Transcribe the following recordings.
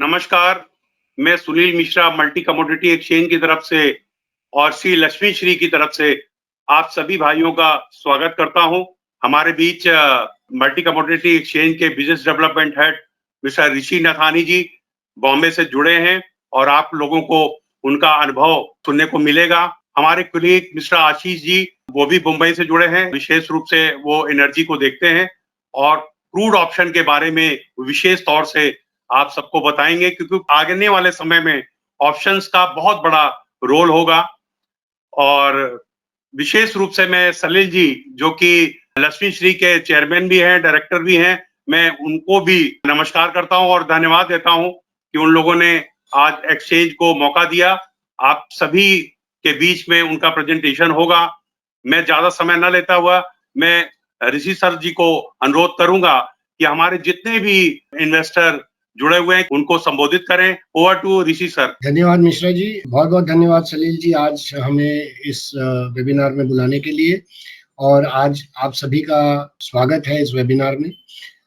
नमस्कार, मैं Sunil Mishra multi commodity exchange की तरफ से और श्री लक्ष्मी श्री की तरफ से आप सभी भाइयों का स्वागत करता हूं। हमारे बीच मल्टी कमोडिटी एक्सचेंज के बिजनेस डेवलपमेंट हेड मिस्टर ऋषि नथानी जी बॉम्बे से जुड़े हैं और आप लोगों को उनका अनुभव सुनने को मिलेगा। हमारे कुलीग मिस्टर आशीष जी वो भी मुंबई से जुड़े हैं, विशेष रूप से वो एनर्जी को देखते हैं और क्रूड ऑप्शन के बारे में विशेष तौर से आप सबको बताएंगे, क्योंकि आगे वाले समय में ऑप्शंस का बहुत बड़ा रोल होगा। और विशेष रूप से मैं सलील जी जो कि लक्ष्मी श्री के चेयरमैन भी हैं, डायरेक्टर भी हैं, मैं उनको भी नमस्कार करता हूं और धन्यवाद देता हूं कि उन लोगों ने आज एक्सचेंज को मौका दिया। आप सभी के बीच में उनका प्रेजेंटेशन होगा। मैं ज्यादा समय न लेता हुआ मैं ऋषि सर जी को अनुरोध करूंगा कि हमारे जितने भी इन्वेस्टर जुड़े हुए हैं उनको संबोधित करें। Over to Rishi sir. धन्यवाद मिश्रा जी, बहुत बहुत धन्यवाद सलील जी आज हमें इस वेबिनार में बुलाने के लिए, और आज आप सभी का स्वागत है इस वेबिनार में।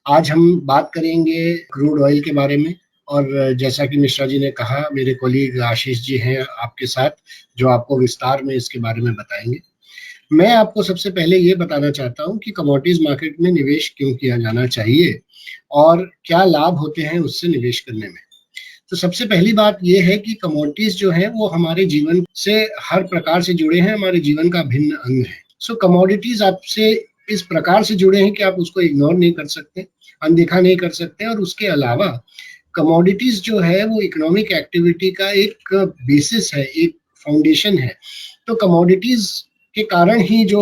आज हम बात करेंगे क्रूड ऑयल के बारे में, और जैसा कि मिश्रा जी ने कहा, मेरे कोलीग आशीष जी हैं आपके साथ जो आपको विस्तार में इसके बारे में बताएंगे। मैं आपको सबसे पहले ये बताना चाहता हूँ कि कमोडिटीज मार्केट में निवेश क्यों किया जाना चाहिए और क्या लाभ होते हैं उससे निवेश करने में। तो सबसे पहली बात यह है कि कमोडिटीज जो है वो हमारे जीवन से हर प्रकार से जुड़े हैं, हमारे जीवन का भिन्न अंग है। सो कमोडिटीज आपसे इस प्रकार से जुड़े हैं कि आप उसको इग्नोर नहीं कर सकते, अनदेखा नहीं कर सकते। और उसके अलावा कमोडिटीज जो है वो इकोनॉमिक एक्टिविटी का एक बेसिस है, एक फाउंडेशन है। तो कमोडिटीज के कारण ही जो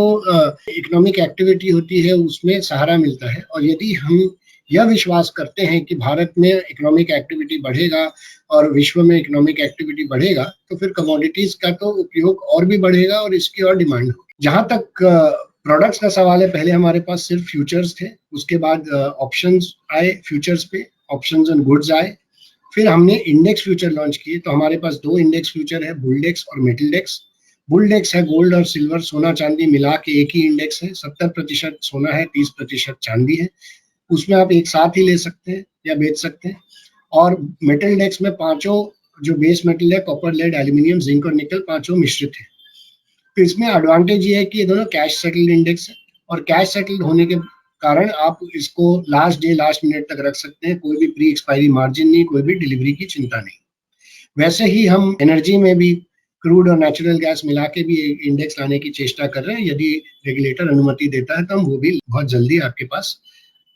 इकोनॉमिक एक्टिविटी होती है उसमें सहारा मिलता है। और यदि हम यह विश्वास करते हैं कि भारत में इकोनॉमिक एक्टिविटी बढ़ेगा और विश्व में इकोनॉमिक एक्टिविटी बढ़ेगा, तो फिर कमोडिटीज का तो उपयोग और भी बढ़ेगा और इसकी और डिमांड होगी। जहां तक प्रोडक्ट्स का सवाल है, पहले हमारे पास सिर्फ फ्यूचर्स थे, उसके बाद ऑप्शंस आए फ्यूचर्स पे, ऑप्शंस एंड गुड्स आए, फिर हमने इंडेक्स फ्यूचर लॉन्च किए। तो हमारे पास दो इंडेक्स फ्यूचर है, बुलडेक्स और मेटलडेक्स। बुलडेक्स है गोल्ड और सिल्वर, सोना चांदी मिला के एक ही इंडेक्स है। 70% सोना है, 30% चांदी है। उसमें आप एक साथ ही ले सकते हैं या बेच सकते हैं। और मेटल डेक्स में पांचों जो बेस मेटल है, कॉपर, लेड, एल्यूमिनियम, जिंक और निकल, पांचों मिश्रित है। तो इसमें एडवांटेज ये है कि ये दोनों कैश सेटल्ड इंडेक्स है, और कैश सेटल्ड होने के कारण आप इसको लास्ट डे लास्ट मिनट तक रख सकते हैं। कोई भी प्री एक्सपायरी मार्जिन नहीं, कोई भी डिलीवरी की चिंता नहीं। वैसे ही हम एनर्जी में भी क्रूड और नेचुरल गैस मिला के भी इंडेक्स लाने की चेष्टा कर रहे हैं। यदि रेगुलेटर अनुमति देता है तो हम वो भी बहुत जल्दी आपके पास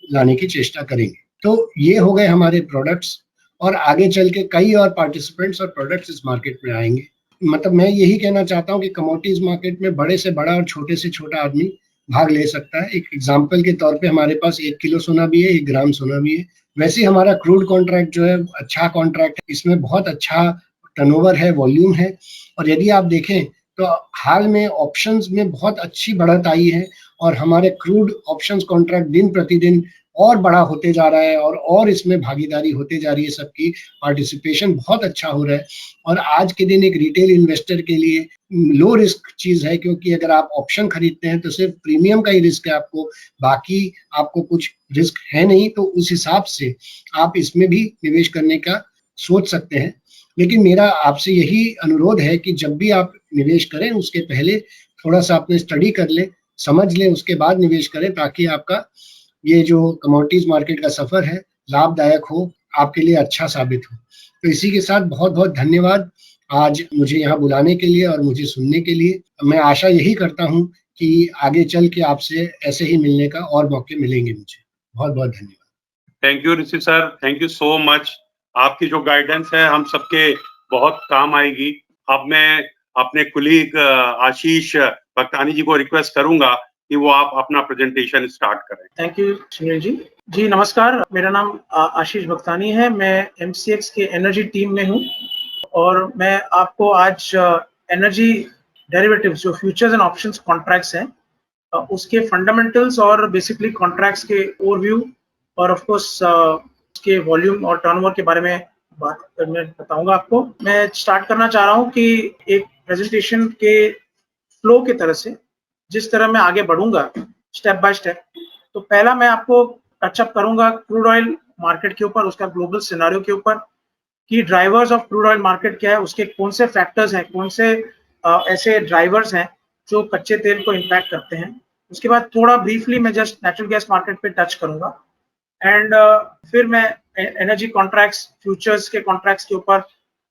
लाने की चेष्टा करेंगे। तो ये हो गए हमारे प्रोडक्ट्स, और आगे चल के कई और पार्टिसिपेंट्स और प्रोडक्ट्स इस मार्केट में आएंगे। मतलब मैं यही कहना चाहता हूँ कि कमोडिटीज मार्केट में बड़े से बड़ा और छोटे से छोटा आदमी भाग ले सकता है। एक एग्जांपल के तौर पे हमारे पास 1 किलो सोना भी है, 1 ग्राम सोना भी है। वैसे ही हमारा क्रूड कॉन्ट्रैक्ट जो है अच्छा कॉन्ट्रैक्ट है, इसमें बहुत अच्छा टर्नओवर है, वॉल्यूम है। और यदि आप देखें तो हाल में ऑप्शंस में बहुत अच्छी बढ़त आई है, और हमारे क्रूड ऑप्शंस कॉन्ट्रैक्ट दिन प्रतिदिन और बड़ा होते जा रहा है, और इसमें भागीदारी होते जा रही है, सबकी पार्टिसिपेशन बहुत अच्छा हो रहा है। और आज के दिन एक रिटेल इन्वेस्टर के लिए लो रिस्क चीज है, क्योंकि अगर आप ऑप्शन खरीदते हैं तो सिर्फ प्रीमियम का ही रिस्क है आपको, बाकी आपको कुछ रिस्क है नहीं। तो उस हिसाब से आप इसमें भी निवेश करने का सोच सकते हैं। लेकिन मेरा आपसे यही अनुरोध है कि जब भी आप निवेश करें उसके पहले थोड़ा सा अपने स्टडी कर लें, समझ लें, उसके बाद निवेश करें, ताकि आपका ये जो कमोडिटीज मार्केट का सफर है लाभदायक हो, आपके लिए अच्छा साबित हो। तो इसी के साथ बहुत बहुत धन्यवाद आज मुझे यहाँ बुलाने के लिए और मुझे सुनने के लिए। मैं आशा यही करता हूँ कि आगे चल के आपसे ऐसे ही मिलने का और मौके मिलेंगे मुझे। बहुत बहुत धन्यवाद। Thank you Rishi sir, thank you so much. आपकी जो गाइडेंस है हम सबके बहुत काम आएगी। अब मैं अपने कुलीग आशीष भक्तानी जी को रिक्वेस्ट करूंगा कि वो आप अपना प्रेजेंटेशन स्टार्ट करें। Thank you Sunil ji. जी नमस्कार, मेरा नाम आशीष भक्तानी है। मैं MCX के एनर्जी टीम में हूँ, और मैं आपको आज एनर्जी डेरिवेटिव्स जो फ्यूचर्स एंड ऑप्शंस कॉन्ट्रैक्ट्स हैं उसके फंडामेंटल्स और बेसिकली कॉन्ट्रैक्ट्स के ओवरव्यू, और ऑफ कोर्स उसके वॉल्यूम और टर्नओवर के बारे में बताऊंगा आपको। मैं स्टार्ट करना चाह रहा हूँ कि एक प्रेजेंटेशन के फ्लो की तरह से, जिस तरह मैं आगे बढ़ूंगा स्टेप बाय स्टेप। तो पहला मैं आपको टचअप करूंगा क्रूड ऑयल मार्केट के ऊपर, उसका ग्लोबल सिनेरियो के ऊपर, कि drivers of crude oil market क्या है, उसके कौन से फैक्टर्स हैं, कौन से ऐसे ड्राइवर्स हैं जो कच्चे तेल को इम्पैक्ट करते हैं। उसके बाद थोड़ा ब्रीफली मैं जस्ट नेचुरल गैस मार्केट पे टच करूंगा एंड फिर मैं एनर्जी कॉन्ट्रैक्ट्स, फ्यूचर्स के कॉन्ट्रैक्ट्स के ऊपर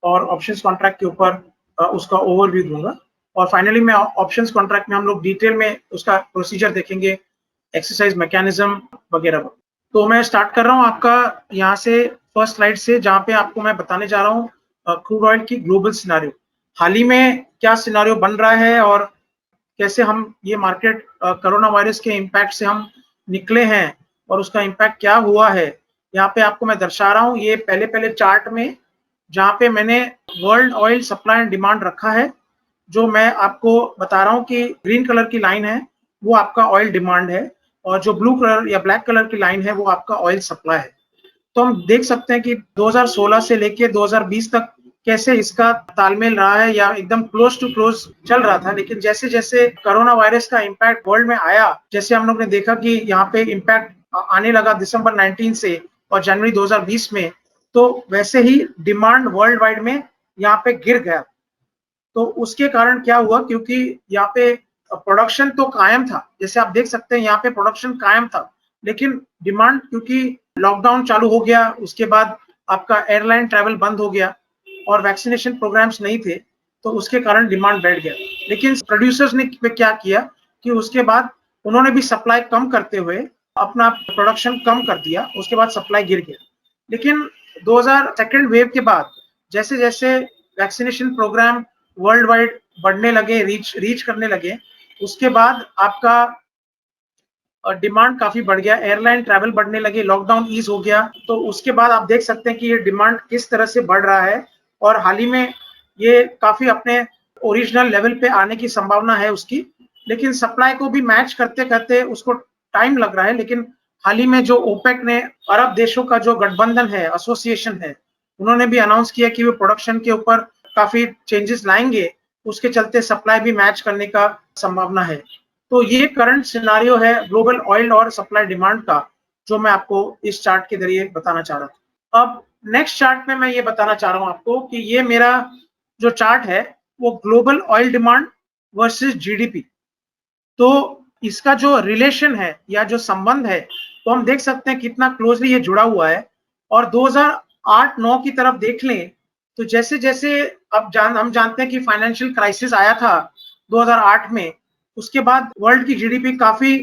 और ऑप्शंस कॉन्ट्रैक्ट के ऊपर उसका ओवरव्यू दूंगा। और फाइनली मैं ऑप्शंस कॉन्ट्रैक्ट में हम लोग डिटेल में उसका प्रोसीजर देखेंगे, एक्सरसाइज मैकेनिज्म वगैरह। तो मैं स्टार्ट कर रहा हूँ आपका यहाँ से फर्स्ट स्लाइड से, जहाँ पे आपको मैं बताने जा रहा हूँ क्रूड ऑयल की ग्लोबल सिनारियो। हाल ही में क्या सिनारियो बन रहा है और कैसे हम ये मार्केट कोरोना वायरस के इम्पैक्ट से हम निकले हैं और उसका इम्पैक्ट क्या हुआ है, यहाँ पे आपको मैं दर्शा रहा हूँ। ये पहले चार्ट में जहाँ पे मैंने world oil supply and demand रखा है, जो मैं आपको बता रहा हूँ कि ग्रीन कलर की लाइन है वो आपका ऑयल डिमांड है और जो ब्लू कलर या ब्लैक कलर की लाइन है वो आपका ऑयल सप्लाई है। तो हम देख सकते हैं कि 2016 से लेके 2020 तक कैसे इसका तालमेल रहा है या एकदम क्लोज टू क्लोज चल रहा था। लेकिन जैसे जैसे कोरोना वायरस का इम्पैक्ट वर्ल्ड में आया, जैसे हम लोग ने देखा कि यहाँ पे इम्पैक्ट आने लगा दिसंबर 19 से और जनवरी 2020 में, तो वैसे ही डिमांड वर्ल्ड वाइड में यहाँ पे गिर गया। तो उसके कारण क्या हुआ, क्योंकि यहाँ पे प्रोडक्शन तो कायम था, जैसे आप देख सकते हैं यहाँ पे प्रोडक्शन कायम था, लेकिन डिमांड, क्योंकि लॉकडाउन चालू हो गया, उसके बाद आपका एयरलाइन ट्रैवल बंद हो गया और वैक्सीनेशन प्रोग्राम्स नहीं थे, तो उसके कारण डिमांड बैठ गया। लेकिन प्रोड्यूसर्स ने क्या किया कि उसके बाद उन्होंने भी सप्लाई कम करते हुए अपना प्रोडक्शन कम कर दिया, उसके बाद सप्लाई गिर गया। लेकिन 2000 सेकेंड वेव के बाद जैसे जैसे वैक्सीनेशन प्रोग्राम वर्ल्ड वाइड बढ़ने लगे, रीच करने लगे, उसके बाद आपका डिमांड काफी बढ़ गया, एयरलाइन ट्रैवल बढ़ने लगे, लॉकडाउन ईज हो गया। तो उसके बाद आप देख सकते हैं कि ये डिमांड किस तरह से बढ़ रहा है और हाल ही में ये काफी अपने ओरिजिनल लेवल पे आने की संभावना है उसकी। लेकिन सप्लाई को भी मैच करते करते उसको टाइम लग रहा है। लेकिन हाल ही में जो ओपेक ने, अरब देशों का जो गठबंधन है, एसोसिएशन है, उन्होंने भी अनाउंस किया कि वो प्रोडक्शन के ऊपर काफी चेंजेस लाएंगे, उसके चलते सप्लाई भी मैच करने का संभावना है। तो ये करंट सिनारियो है ग्लोबल ऑयल और सप्लाई डिमांड का, जो मैं आपको इस चार्ट के जरिए बताना चाह रहा था। अब नेक्स्ट चार्ट में मैं ये बताना चाह रहा हूँ आपको कि ये मेरा जो चार्ट है वो global oil demand versus GDP. तो इसका जो रिलेशन है या जो संबंध है, तो हम देख सकते हैं कितना क्लोजली ये जुड़ा हुआ है। और 2008-9 की तरफ देख लें तो जैसे जैसे हम जानते हैं कि फाइनेंशियल क्राइसिस आया था 2008 में, उसके बाद वर्ल्ड की जीडीपी काफी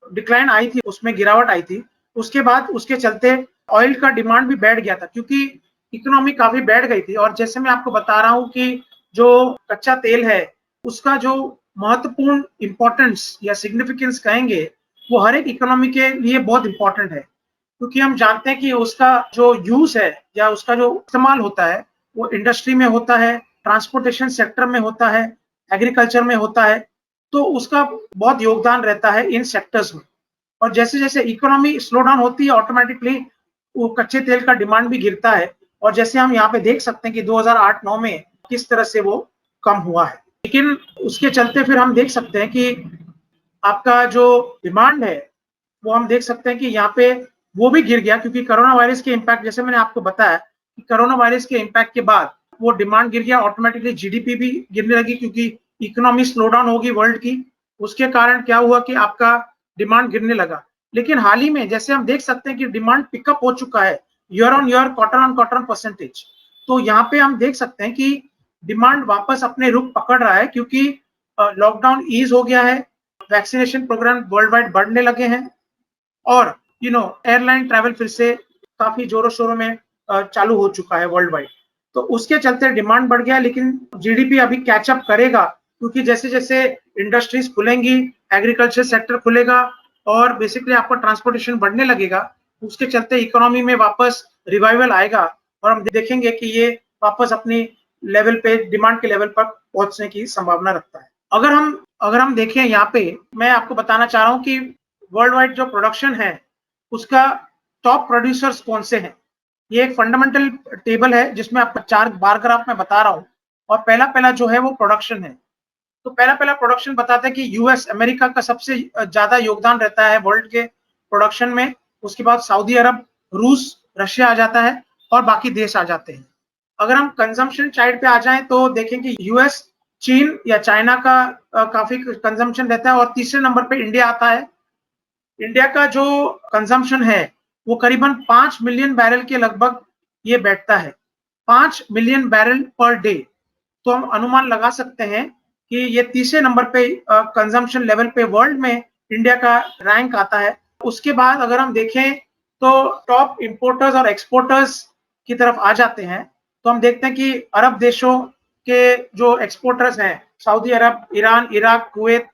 डिक्लाइन आई थी, उसमें गिरावट आई थी। उसके बाद उसके चलते ऑयल का डिमांड भी बैठ गया था, क्योंकि इकोनॉमी काफी बैठ गई थी। और जैसे मैं आपको बता रहा हूँ कि जो कच्चा तेल है उसका जो महत्वपूर्ण इंपॉर्टेंस या सिग्निफिकेंस कहेंगे, वो हर एक इकोनॉमी के लिए बहुत इंपॉर्टेंट है, क्योंकि हम जानते हैं कि उसका जो यूज है या उसका जो इस्तेमाल होता है वो इंडस्ट्री में होता है, ट्रांसपोर्टेशन सेक्टर में होता है, एग्रीकल्चर में होता है। तो उसका बहुत योगदान रहता है इन सेक्टर्स में। और जैसे जैसे इकोनॉमी स्लो डाउन होती है, ऑटोमेटिकली वो कच्चे तेल का डिमांड भी गिरता है। और जैसे हम यहाँ पे देख सकते हैं कि 2008-9 में किस तरह से वो कम हुआ है। लेकिन उसके चलते फिर हम देख सकते हैं कि आपका जो डिमांड है वो हम देख सकते हैं कि यहाँ पे वो भी गिर गया, क्योंकि कोरोना वायरस के इम्पैक्ट, जैसे मैंने आपको बताया कि कोरोना वायरस के इम्पैक्ट के बाद वो डिमांड गिर गया, ऑटोमेटिकली जीडीपी भी गिरने लगी, क्योंकि इकोनॉमी स्लो डाउन होगी वर्ल्ड की। उसके कारण क्या हुआ कि आपका डिमांड गिरने लगा। लेकिन हाल ही में जैसे हम देख सकते हैं कि डिमांड पिकअप हो चुका है year on year, quarter on quarter percentage. तो यहाँ पे हम देख सकते हैं कि डिमांड वापस अपने रुख पकड़ रहा है, क्योंकि लॉकडाउन ईज हो गया है, वैक्सीनेशन प्रोग्राम वर्ल्ड वाइड बढ़ने लगे हैं और एयरलाइन ट्रैवल फिर से काफी जोरों शोरों में चालू हो चुका है वर्ल्ड वाइड। तो उसके चलते डिमांड बढ़ गया। लेकिन जीडीपी अभी कैचअप करेगा, क्योंकि जैसे जैसे इंडस्ट्रीज खुलेंगी, एग्रीकल्चर सेक्टर खुलेगा और बेसिकली आपका ट्रांसपोर्टेशन बढ़ने लगेगा, उसके चलते इकोनॉमी में वापस रिवाइवल आएगा और हम देखेंगे कि ये वापस अपनी लेवल पे, डिमांड के लेवल पर पहुंचने की संभावना रखता है। अगर हम देखें यहाँ पे, मैं आपको बताना चाह रहा हूँ कि वर्ल्ड वाइड जो प्रोडक्शन है उसका टॉप प्रोड्यूसर्स कौन से हैं। ये एक फंडामेंटल टेबल है जिसमें आपको 4 बार ग्राफ में बता रहा हूँ। और पहला जो है वो प्रोडक्शन है। तो पहला प्रोडक्शन बताता है कि यूएस, अमेरिका का सबसे ज्यादा योगदान रहता है वर्ल्ड के प्रोडक्शन में। उसके बाद सऊदी अरब, रूस, रशिया आ जाता है और बाकी देश आ जाते हैं। अगर हम कंजम्पशन साइड पे आ जाएं तो देखें कि यूएस, चीन या चाइना का काफी कंजम्पशन रहता है और तीसरे नंबर पे इंडिया आता है। इंडिया का जो कंजम्पशन है वो करीबन 5 मिलियन बैरल के लगभग ये बैठता है, 5 मिलियन बैरल पर डे। तो हम अनुमान लगा सकते हैं कि ये तीसरे नंबर पे कंजम्पशन लेवल पे वर्ल्ड में इंडिया का रैंक आता है। उसके बाद अगर हम देखें तो टॉप इंपोर्टर्स और एक्सपोर्टर्स की तरफ आ जाते हैं तो हम देखते हैं कि अरब देशों के जो एक्सपोर्टर्स हैं, सऊदी अरब, ईरान, इराक, कुवैत,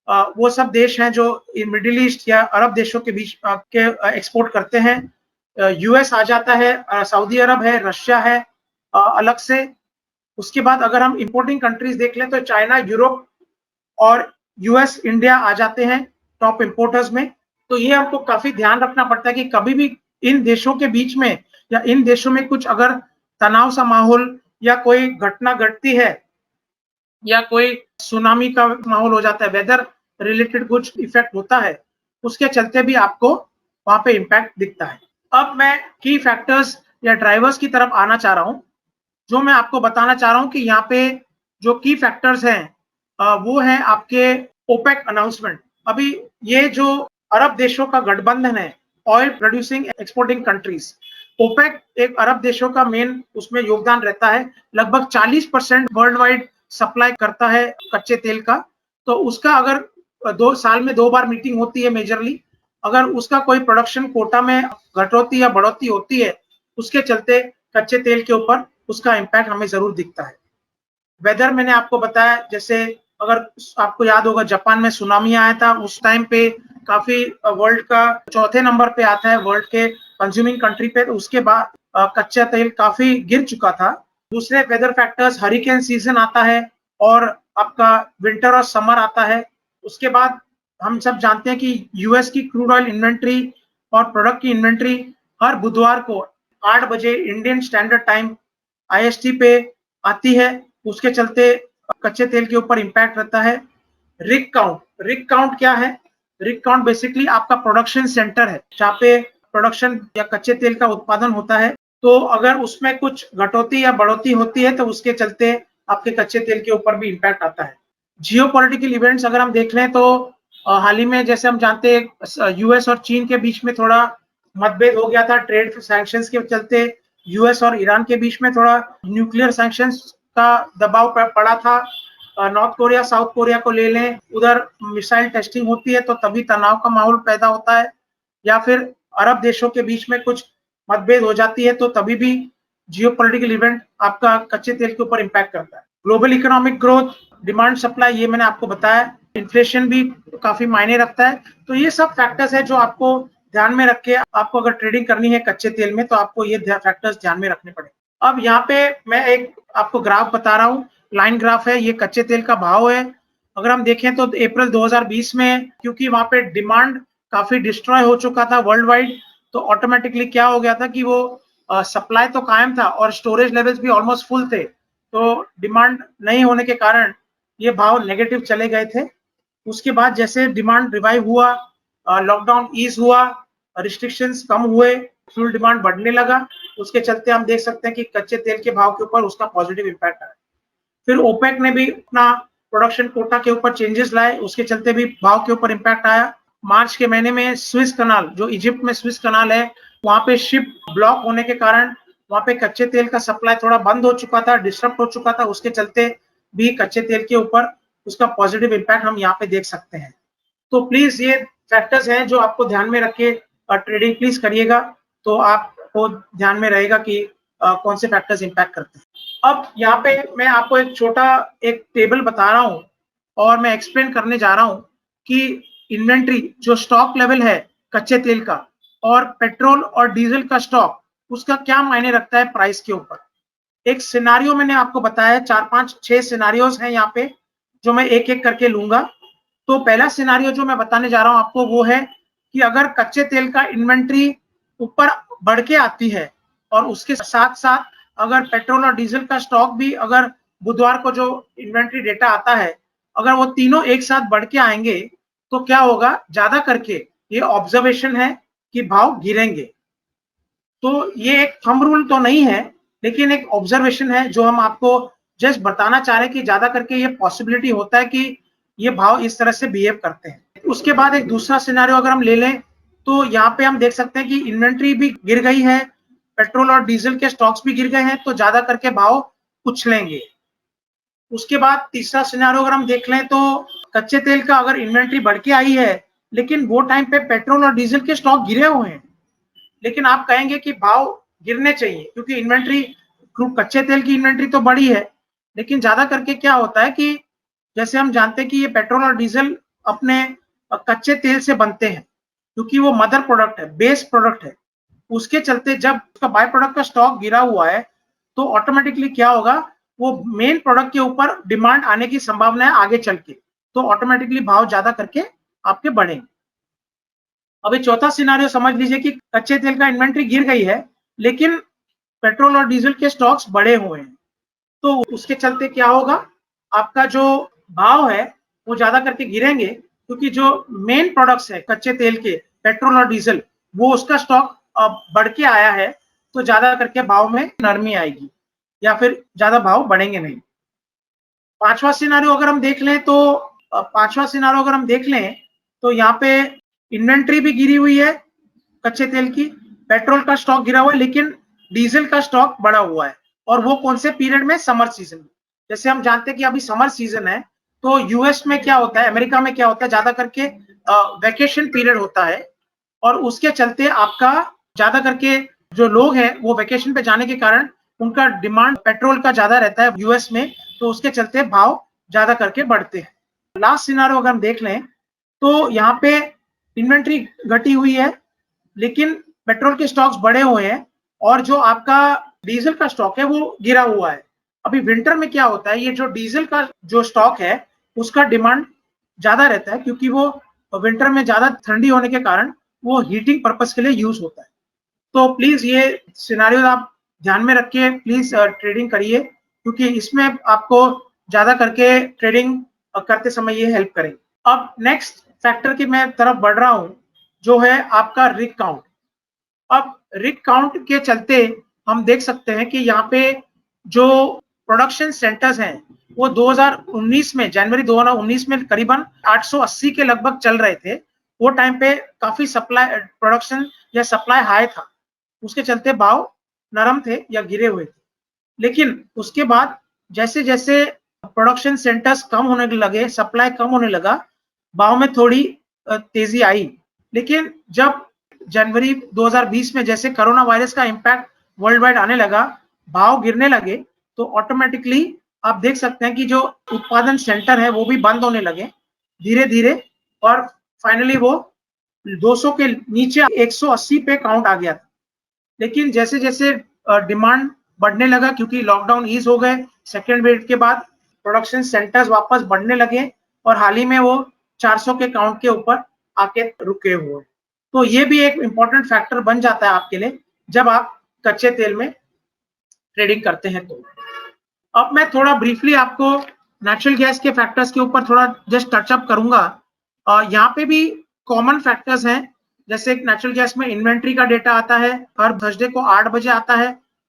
वो सब देश हैं जो मिडिल ईस्ट या अरब देशों के बीच के एक्सपोर्ट करते हैं। यूएस आ जाता है, सऊदी अरब है, रशिया है अलग से। उसके बाद अगर हम इंपोर्टिंग कंट्रीज देख लें तो चाइना, यूरोप और यूएस, इंडिया आ जाते हैं टॉप इंपोर्टर्स में। तो ये हमको काफी ध्यान रखना पड़ता है कि कभी भी इन देशों के बीच में या इन देशों में कुछ अगर तनाव सा माहौल या कोई घटना घटती है या कोई सुनामी का माहौल हो जाता है, वेदर रिलेटेड कुछ इफेक्ट होता है, उसके चलते भी आपको वहां पे इम्पैक्ट दिखता है। अब मैं की फैक्टर्स या ड्राइवर्स की तरफ आना चाह रहा हूं। जो मैं आपको बताना चाह रहा हूं कि यहाँ पे जो की फैक्टर्स हैं वो है आपके ओपेक अनाउंसमेंट। अभी ये जो अरब देशों का गठबंधन है, oil producing exporting countries, OPEC एक अरब देशों का मेन उसमें योगदान रहता है। लगभग 40% वर्ल्ड वाइड सप्लाई करता है कच्चे तेल का। तो उसका अगर 2 साल में 2 बार मीटिंग होती है मेजरली, अगर उसका कोई प्रोडक्शन कोटा में घटोती या बढ़ोतरी होती है, उसके चलते कच्चे तेल के ऊपर उसका इम्पैक्ट हमें जरूर दिखता है। वेदर मैंने आपको बताया, जैसे अगर आपको याद होगा जापान में सुनामी आया था, उस टाइम पे काफी वर्ल्ड का चौथे नंबर पे आता है वर्ल्ड के कंज्यूमिंग कंट्री पे। तो उसके बाद कच्चा तेल काफी गिर चुका था। दूसरे वेदर फैक्टर्स, हरिकेन सीजन आता है और आपका विंटर और समर आता है। उसके बाद हम सब जानते हैं कि यूएस की क्रूड ऑयल इन्वेंट्री और प्रोडक्ट की इन्वेंट्री हर बुधवार को 8 बजे इंडियन स्टैंडर्ड टाइम आईएसटी पे आती है। उसके चलते कच्चे तेल के ऊपर इम्पैक्ट रहता है। रिग काउंट क्या है? रिग काउंट बेसिकली आपका प्रोडक्शन सेंटर है जहाँ पे प्रोडक्शन या कच्चे तेल का उत्पादन होता है। तो अगर उसमें कुछ घटोती या बढ़ोतरी होती है तो उसके चलते आपके कच्चे तेल के ऊपर भी इम्पैक्ट आता है। जियोपॉलिटिकल इवेंट्स अगर हम देख लें तो हाल ही में जैसे हम जानते हैं यूएस और चीन के बीच में थोड़ा मतभेद हो गया था ट्रेड सैंक्शंस के चलते। यूएस और ईरान के बीच में थोड़ा न्यूक्लियर सैंक्शंस का दबाव पड़ा था। नॉर्थ कोरिया, साउथ कोरिया को ले लें, उधर मिसाइल टेस्टिंग होती है तो तभी तनाव का माहौल पैदा होता है। या फिर अरब देशों के बीच में कुछ मतभेद हो जाती है तो तभी भी जियोपॉलिटिकल इवेंट आपका कच्चे तेल के ऊपर इम्पैक्ट करता है। Global economic growth, demand supply, ये मैंने आपको बताया। इन्फ्लेशन भी काफी मायने रखता है। तो ये सब फैक्टर्स है जो आपको ध्यान में रख के आपको अगर ट्रेडिंग करनी है कच्चे तेल में तो आपको ये फैक्टर्स ध्यान में रखने पड़े। अब यहाँ पे मैं एक आपको ग्राफ बता रहा हूँ, लाइन ग्राफ है, ये कच्चे तेल का भाव है। अगर हम देखें तो अप्रैल 2020 में क्योंकि वहां पे डिमांड काफी डिस्ट्रॉय हो चुका था वर्ल्ड वाइड, तो ऑटोमेटिकली क्या हो गया था कि वो सप्लाई तो कायम था और स्टोरेज लेवल्स भी ऑलमोस्ट फुल थे। तो डिमांड नहीं होने के कारण ये भाव नेगेटिव चले गए थे। उसके बाद जैसे डिमांड रिवाइव हुआ, लॉकडाउन ईज हुआ, रिस्ट्रिक्शंस कम हुए, फ्यूल डिमांड बढ़ने लगा, उसके चलते हम देख सकते हैं कि कच्चे तेल के भाव के ऊपर उसका पॉजिटिव इम्पैक्ट आया। फिर ओपेक ने भी अपना प्रोडक्शन कोटा के ऊपर चेंजेस लाए, उसके चलते भी भाव के ऊपर इम्पैक्ट आया। मार्च के महीने में स्विस कनाल, जो इजिप्ट में स्विस कनाल है, वहां पे शिप ब्लॉक होने के कारण वहां पे कच्चे तेल का सप्लाई थोड़ा बंद हो चुका था, डिस्टर्ब हो चुका था, उसके चलते भी कच्चे तेल के ऊपर उसका पॉजिटिव इम्पैक्ट हम यहाँ पे देख सकते हैं। तो प्लीज ये फैक्टर्स हैं जो आपको ध्यान में रख के ट्रेडिंग प्लीज करिएगा, तो आपको ध्यान में रहेगा कि कौन से फैक्टर्स इम्पैक्ट करते हैं। अब यहाँ पे मैं आपको एक छोटा एक टेबल बता रहा हूँ और मैं एक्सप्लेन करने जा रहा हूँ कि इन्वेंट्री जो स्टॉक लेवल है कच्चे तेल का और पेट्रोल और डीजल का स्टॉक, उसका क्या मायने रखता है प्राइस के ऊपर। एक सिनारियो मैंने आपको बताया, 4, 5, 6 सिनारियोज हैं यहाँ पे जो मैं एक एक करके लूंगा। तो पहला सिनारियो जो मैं बताने जा रहा हूँ आपको वो है कि अगर कच्चे तेल का इन्वेंट्री ऊपर बढ़ के आती है और उसके साथ साथ अगर पेट्रोल और डीजल का स्टॉक भी, अगर बुधवार को जो इन्वेंट्री डेटा आता है, अगर वो तीनों एक साथ बढ़ के आएंगे तो क्या होगा, ज्यादा करके ये ऑब्जर्वेशन है कि भाव गिरेंगे। तो ये एक थंब रूल तो नहीं है, लेकिन एक ऑब्जर्वेशन है जो हम आपको जस्ट बताना चाह रहे हैं कि ज्यादा करके ये पॉसिबिलिटी होता है कि ये भाव इस तरह से बिहेव करते हैं। उसके बाद एक दूसरा सिनेरियो अगर हम ले लें तो यहाँ पे हम देख सकते हैं कि इन्वेंट्री भी गिर गई है, पेट्रोल और डीजल के स्टॉक्स भी गिर गए हैं, तो ज्यादा करके भाव उछलेंगे। उसके बाद तीसरा सिनेरियो अगर हम देख लें तो कच्चे तेल का अगर इन्वेंट्री बढ़ के आई है, लेकिन वो टाइम पे पेट्रोल और डीजल के स्टॉक गिरे हुए हैं, लेकिन आप कहेंगे कि भाव गिरने चाहिए क्योंकि इन्वेंट्री कच्चे तेल की इन्वेंट्री तो बढ़ी है, लेकिन ज्यादा करके क्या होता है कि जैसे हम जानते हैं कि ये पेट्रोल और डीजल अपने कच्चे तेल से बनते हैं क्योंकि वो मदर प्रोडक्ट है, बेस प्रोडक्ट है। उसके चलते जब उसका बाय प्रोडक्ट का स्टॉक गिरा हुआ है तो ऑटोमेटिकली क्या होगा, वो मेन प्रोडक्ट के ऊपर डिमांड आने की संभावना है आगे चल के, तो ऑटोमेटिकली भाव ज्यादा करके आपके बढ़ेंगे। अभी चौथा सिनारियो समझ लीजिए कि कच्चे तेल का इन्वेंट्री गिर गई है, लेकिन पेट्रोल और डीजल के स्टॉक्स बढ़े हुए हैं, तो उसके चलते क्या होगा, आपका जो भाव है वो ज्यादा करके गिरेंगे क्योंकि जो मेन प्रोडक्ट्स है कच्चे तेल के, पेट्रोल और डीजल, वो उसका स्टॉक बढ़ के आया है, तो ज्यादा करके भाव में नरमी आएगी या फिर ज्यादा भाव बढ़ेंगे नहीं। पांचवा सिनारियो अगर हम देख लें तो यहाँ पे इन्वेंट्री भी गिरी हुई है कच्चे तेल की, पेट्रोल का स्टॉक गिरा हुआ है, लेकिन डीजल का स्टॉक बढ़ा हुआ है, और वो कौन से पीरियड में, समर सीजन में। जैसे हम जानते हैं कि अभी समर सीजन है, तो यूएस में क्या होता है, अमेरिका में क्या होता है, ज्यादा करके वैकेशन पीरियड होता है, और उसके चलते आपका ज्यादा करके जो लोग हैं वो वैकेशन पे जाने के कारण उनका डिमांड पेट्रोल का ज्यादा रहता है यूएस में, तो उसके चलते भाव ज्यादा करके बढ़ते हैं। लास्ट सिनारियो अगर हम देख लें तो यहाँ पे इन्वेंट्री घटी हुई है, लेकिन पेट्रोल के स्टॉक्स बढ़े हुए हैं, और जो आपका डीजल का स्टॉक है वो गिरा हुआ है। अभी विंटर में क्या होता है, ये जो डीजल का जो स्टॉक है उसका डिमांड ज्यादा रहता है क्योंकि वो विंटर में ज्यादा ठंडी होने के कारण वो हीटिंग पर्पस के लिए यूज होता है। तो प्लीज ये सिनारियो आप ध्यान में रख के प्लीज ट्रेडिंग करिए, क्योंकि इसमें आपको ज्यादा करके ट्रेडिंग करते समय ये हेल्प करेंगे। अब नेक्स्ट फैक्टर की मैं तरफ बढ़ रहा हूं, जो है आपका रिग काउंट। अब रिग काउंट के चलते हम देख सकते हैं कि यहाँ पे जो प्रोडक्शन सेंटर्स हैं वो 2019 में, जनवरी 2019 में करीबन 880 के लगभग चल रहे थे। वो टाइम पे काफी सप्लाई, प्रोडक्शन या सप्लाई हाई था, उसके चलते भाव नरम थे या गिरे हुए थे। लेकिन उसके बाद जैसे जैसे प्रोडक्शन सेंटर्स कम होने लगे, सप्लाई कम होने लगा, भाव में थोड़ी तेजी आई। लेकिन जब जनवरी 2020 में जैसे कोरोना वायरस का इम्पैक्ट वर्ल्ड वाइड आने लगा, भाव गिरने लगे, तो ऑटोमेटिकली आप देख सकते हैं कि जो उत्पादन सेंटर है वो भी बंद होने लगे धीरे धीरे, और फाइनली वो 200 के नीचे 180 पे काउंट आ गया था। लेकिन जैसे जैसे डिमांड बढ़ने लगा, क्योंकि लॉकडाउन ईज हो गए, सेकेंड वेव के बाद प्रोडक्शन सेंटर्स वापस बढ़ने लगे, और हाल ही में वो 400 के काउंट के ऊपर आके रुके हुए। तो ये भी एक इम्पोर्टेंट फैक्टर बन जाता है आपके लिए जब आप कच्चे तेल में ट्रेडिंग करते हैं। तो अब मैं थोड़ा ब्रीफली आपको नेचुरल गैस के फैक्टर्स के ऊपर थोड़ा जस्ट टचअप करूंगा। यहाँ पे भी कॉमन फैक्टर्स हैं, जैसे नेचुरल गैस में इन्वेंट्री का डेटा आता है, हर थर्सडे को 8 बजे आता है।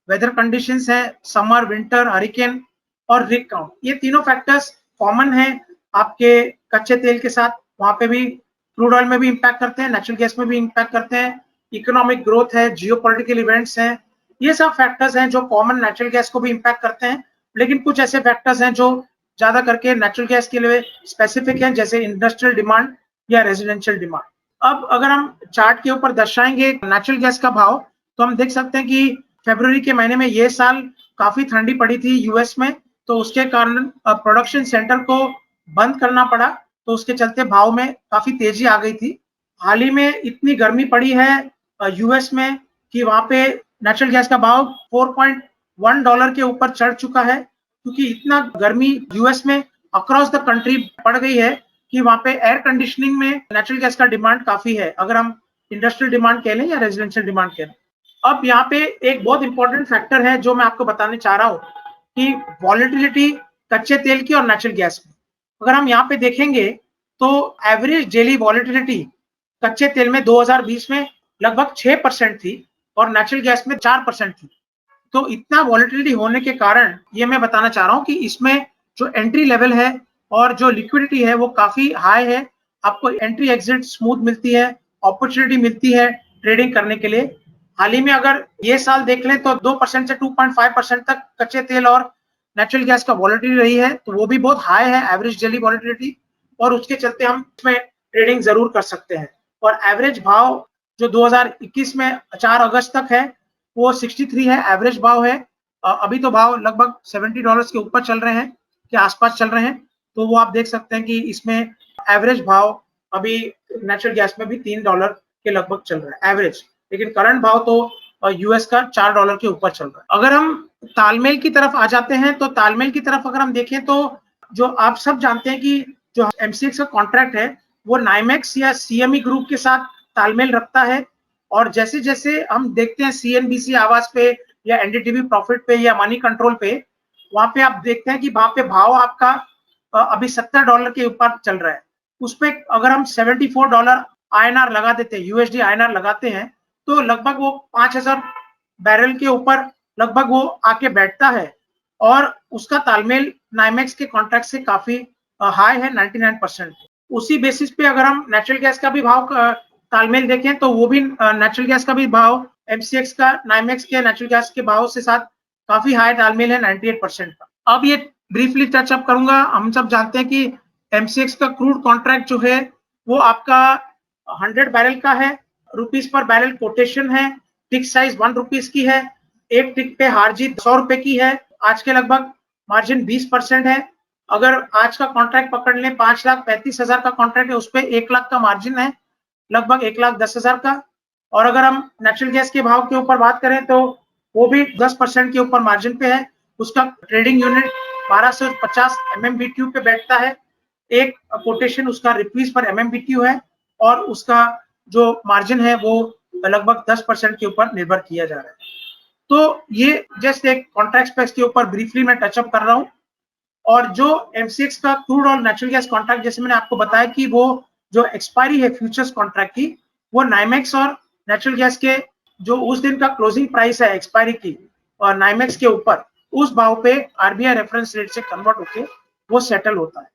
वेदर कंडीशंस है, समर, विंटर, हरिकेन और रिग काउंट, ये तीनों फैक्टर्स कॉमन है आपके कच्चे तेल के साथ। वहां पे भी क्रूड ऑयल में भी इम्पैक्ट करते हैं, नेचुरल गैस में भी इम्पैक्ट करते हैं। इकोनॉमिक ग्रोथ है, जियोपॉलिटिकल इवेंट्स हैं, ये सब फैक्टर्स हैं जो कॉमन नेचुरल गैस को भी इम्पैक्ट करते हैं। लेकिन कुछ ऐसे फैक्टर्स हैं जो ज्यादा करके नेचुरल गैस के लिए स्पेसिफिक हैं, जैसे इंडस्ट्रियल डिमांड या रेजिडेंशियल डिमांड। अब अगर हम चार्ट के ऊपर दर्शाएंगे नेचुरल गैस का भाव, तो हम देख सकते हैं कि फरवरी के महीने में ये साल काफी ठंडी पड़ी थी यूएस में, तो उसके कारण प्रोडक्शन सेंटर को बंद करना पड़ा, तो उसके चलते भाव में काफी तेजी आ गई थी। हाल ही में इतनी गर्मी पड़ी है यूएस में कि वहां पे नेचुरल गैस का भाव $4.1 के ऊपर चढ़ चुका है, क्योंकि इतना गर्मी यूएस में अक्रॉस द कंट्री पड़ गई है कि वहां पे एयर कंडीशनिंग में नेचुरल गैस का डिमांड काफी है, अगर हम इंडस्ट्रियल डिमांड कह लें या रेजिडेंशियल डिमांड कह लें। अब यहाँ पे एक बहुत इंपॉर्टेंट फैक्टर है जो मैं आपको बताने चाह रहा हूँ कि वॉलेटिलिटी कच्चे तेल की और नेचुरल गैस में। अगर हम यहाँ पे देखेंगे तो एवरेज डेली वॉलेटिलिटी कच्चे तेल में 2020 में लगभग 6% थी और नेचुरल गैस में 4% थी। तो इतना वॉलेटिलिटी होने के कारण ये मैं बताना चाह रहा हूँ कि इसमें जो एंट्री लेवल है और जो लिक्विडिटी है वो काफी हाई है। आपको एंट्री एग्जिट स्मूथ मिलती है, अपॉर्चुनिटी मिलती है ट्रेडिंग करने के लिए। हाल ही में अगर ये साल देख लें तो 2% से 2.5% तक कच्चे तेल और नेचुरल गैस का वॉलेटिलिटी रही है, तो वो भी बहुत हाई है एवरेज डेली वॉलेटिलिटी, और उसके चलते हम इसमें ट्रेडिंग जरूर कर सकते हैं। और एवरेज भाव जो 2021 में 4 अगस्त तक है वो 63 है, एवरेज भाव है। अभी तो भाव लगभग $70 के ऊपर चल रहे हैं, के आसपास चल रहे हैं, तो वो आप देख सकते हैं कि इसमें एवरेज भाव अभी नेचुरल गैस में भी $3 के लगभग चल रहा है एवरेज, लेकिन करंट भाव तो यूएस का $4 के ऊपर चल रहा है। अगर हम तालमेल की तरफ आ जाते हैं तो तालमेल की तरफ अगर हम देखें तो जो आप सब जानते हैं कि जो एमसीएक्स का कॉन्ट्रैक्ट है वो नाइमेक्स या सीएमई ग्रुप के साथ तालमेल रखता है, और जैसे जैसे हम देखते हैं सीएनबीसी आवाज पे या एनडीटीवी प्रॉफिट पे या मनी कंट्रोल पे, वहां पे आप देखते हैं कि वहां पे भाव आपका अभी $70 के ऊपर चल रहा है। उसपे अगर हम $74 आईएनआर लगा देते हैं, यूएसडी आईएनआर लगाते हैं, तो लगभग वो 5000 बैरल के ऊपर लगभग वो आके बैठता है, और उसका तालमेल नाइमेक्स के कॉन्ट्रैक्ट से काफी हाई है 99%। उसी बेसिस पे अगर हम नेचुरल गैस का भी भाव तालमेल देखें तो वो भी नेचुरल गैस का भी भाव एमसीएक्स का नाइमेक्स के नेचुरल गैस के भाव से साथ काफी हाई तालमेल है 98% का। अब ये ब्रीफली टच अप करूंगा। हम सब जानते हैं कि एमसीएक्स का क्रूड कॉन्ट्रैक्ट जो है वो आपका 100 बैरल का है, रुपीस पर बैरल कोटेशन है, टिक साइज 1 रुपीस की है, एक टिक पे हार जीत 100 रुपए की है, आज के लगभग मार्जिन 20% है। अगर आज का कॉन्ट्रैक्ट पकड़ लें 5,35,000 का कॉन्ट्रैक्ट है, उस पर 1 लाख का मार्जिन है, लगभग 1,10,000 का। और अगर हम नेचुरल गैस के भाव के ऊपर बात करें तो वो भी 10% के ऊपर मार्जिन पे है। उसका ट्रेडिंग यूनिट 1250 MMBTU पे बैठता है, एक कोटेशन उसका रुपीस पर MMBTU है, और उसका जो मार्जिन है वो लगभग 10% के ऊपर निर्भर किया जा रहा है। तो ये जस्ट एक कॉन्ट्रैक्ट स्पेक्स के ऊपर ब्रीफली मैं टचअप कर रहा हूँ। और जो एमसीएक्स का क्रूड और नेचुरल गैस कॉन्ट्रैक्ट, जैसे मैंने आपको बताया कि वो जो एक्सपायरी है फ्यूचर्स कॉन्ट्रैक्ट की, वो नाइमेक्स और नेचुरल गैस के जो उस दिन का क्लोजिंग प्राइस है एक्सपायरी की और नाइमेक्स के ऊपर, उस भाव पे आरबीआई रेफरेंस रेट से कन्वर्ट होके वो सेटल होता है।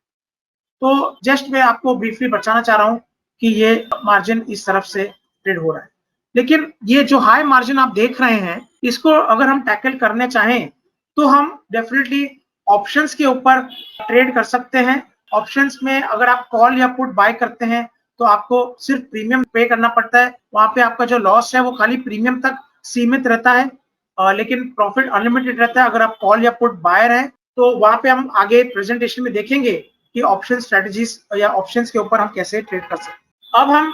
तो जस्ट मैं आपको ब्रीफली बताना चाह रहा हूँ कि ये मार्जिन इस तरफ से ट्रेड हो रहा है। लेकिन ये जो हाई मार्जिन आप देख रहे हैं, इसको अगर हम टैकल करने चाहें तो हम डेफिनेटली ऑप्शंस के ऊपर ट्रेड कर सकते हैं। ऑप्शंस में अगर आप कॉल या पुट बाय करते हैं तो आपको सिर्फ प्रीमियम पे करना पड़ता है। वहां पे आपका जो लॉस है वो खाली प्रीमियम तक सीमित रहता है, लेकिन प्रॉफिट अनलिमिटेड रहता है अगर आप कॉल या पुट बायर हैं। तो वहां पे हम आगे प्रेजेंटेशन में देखेंगे कि ऑप्शन स्ट्रेटजीज या ऑप्शंस के ऊपर हम कैसे ट्रेड कर सकते हैं। अब हम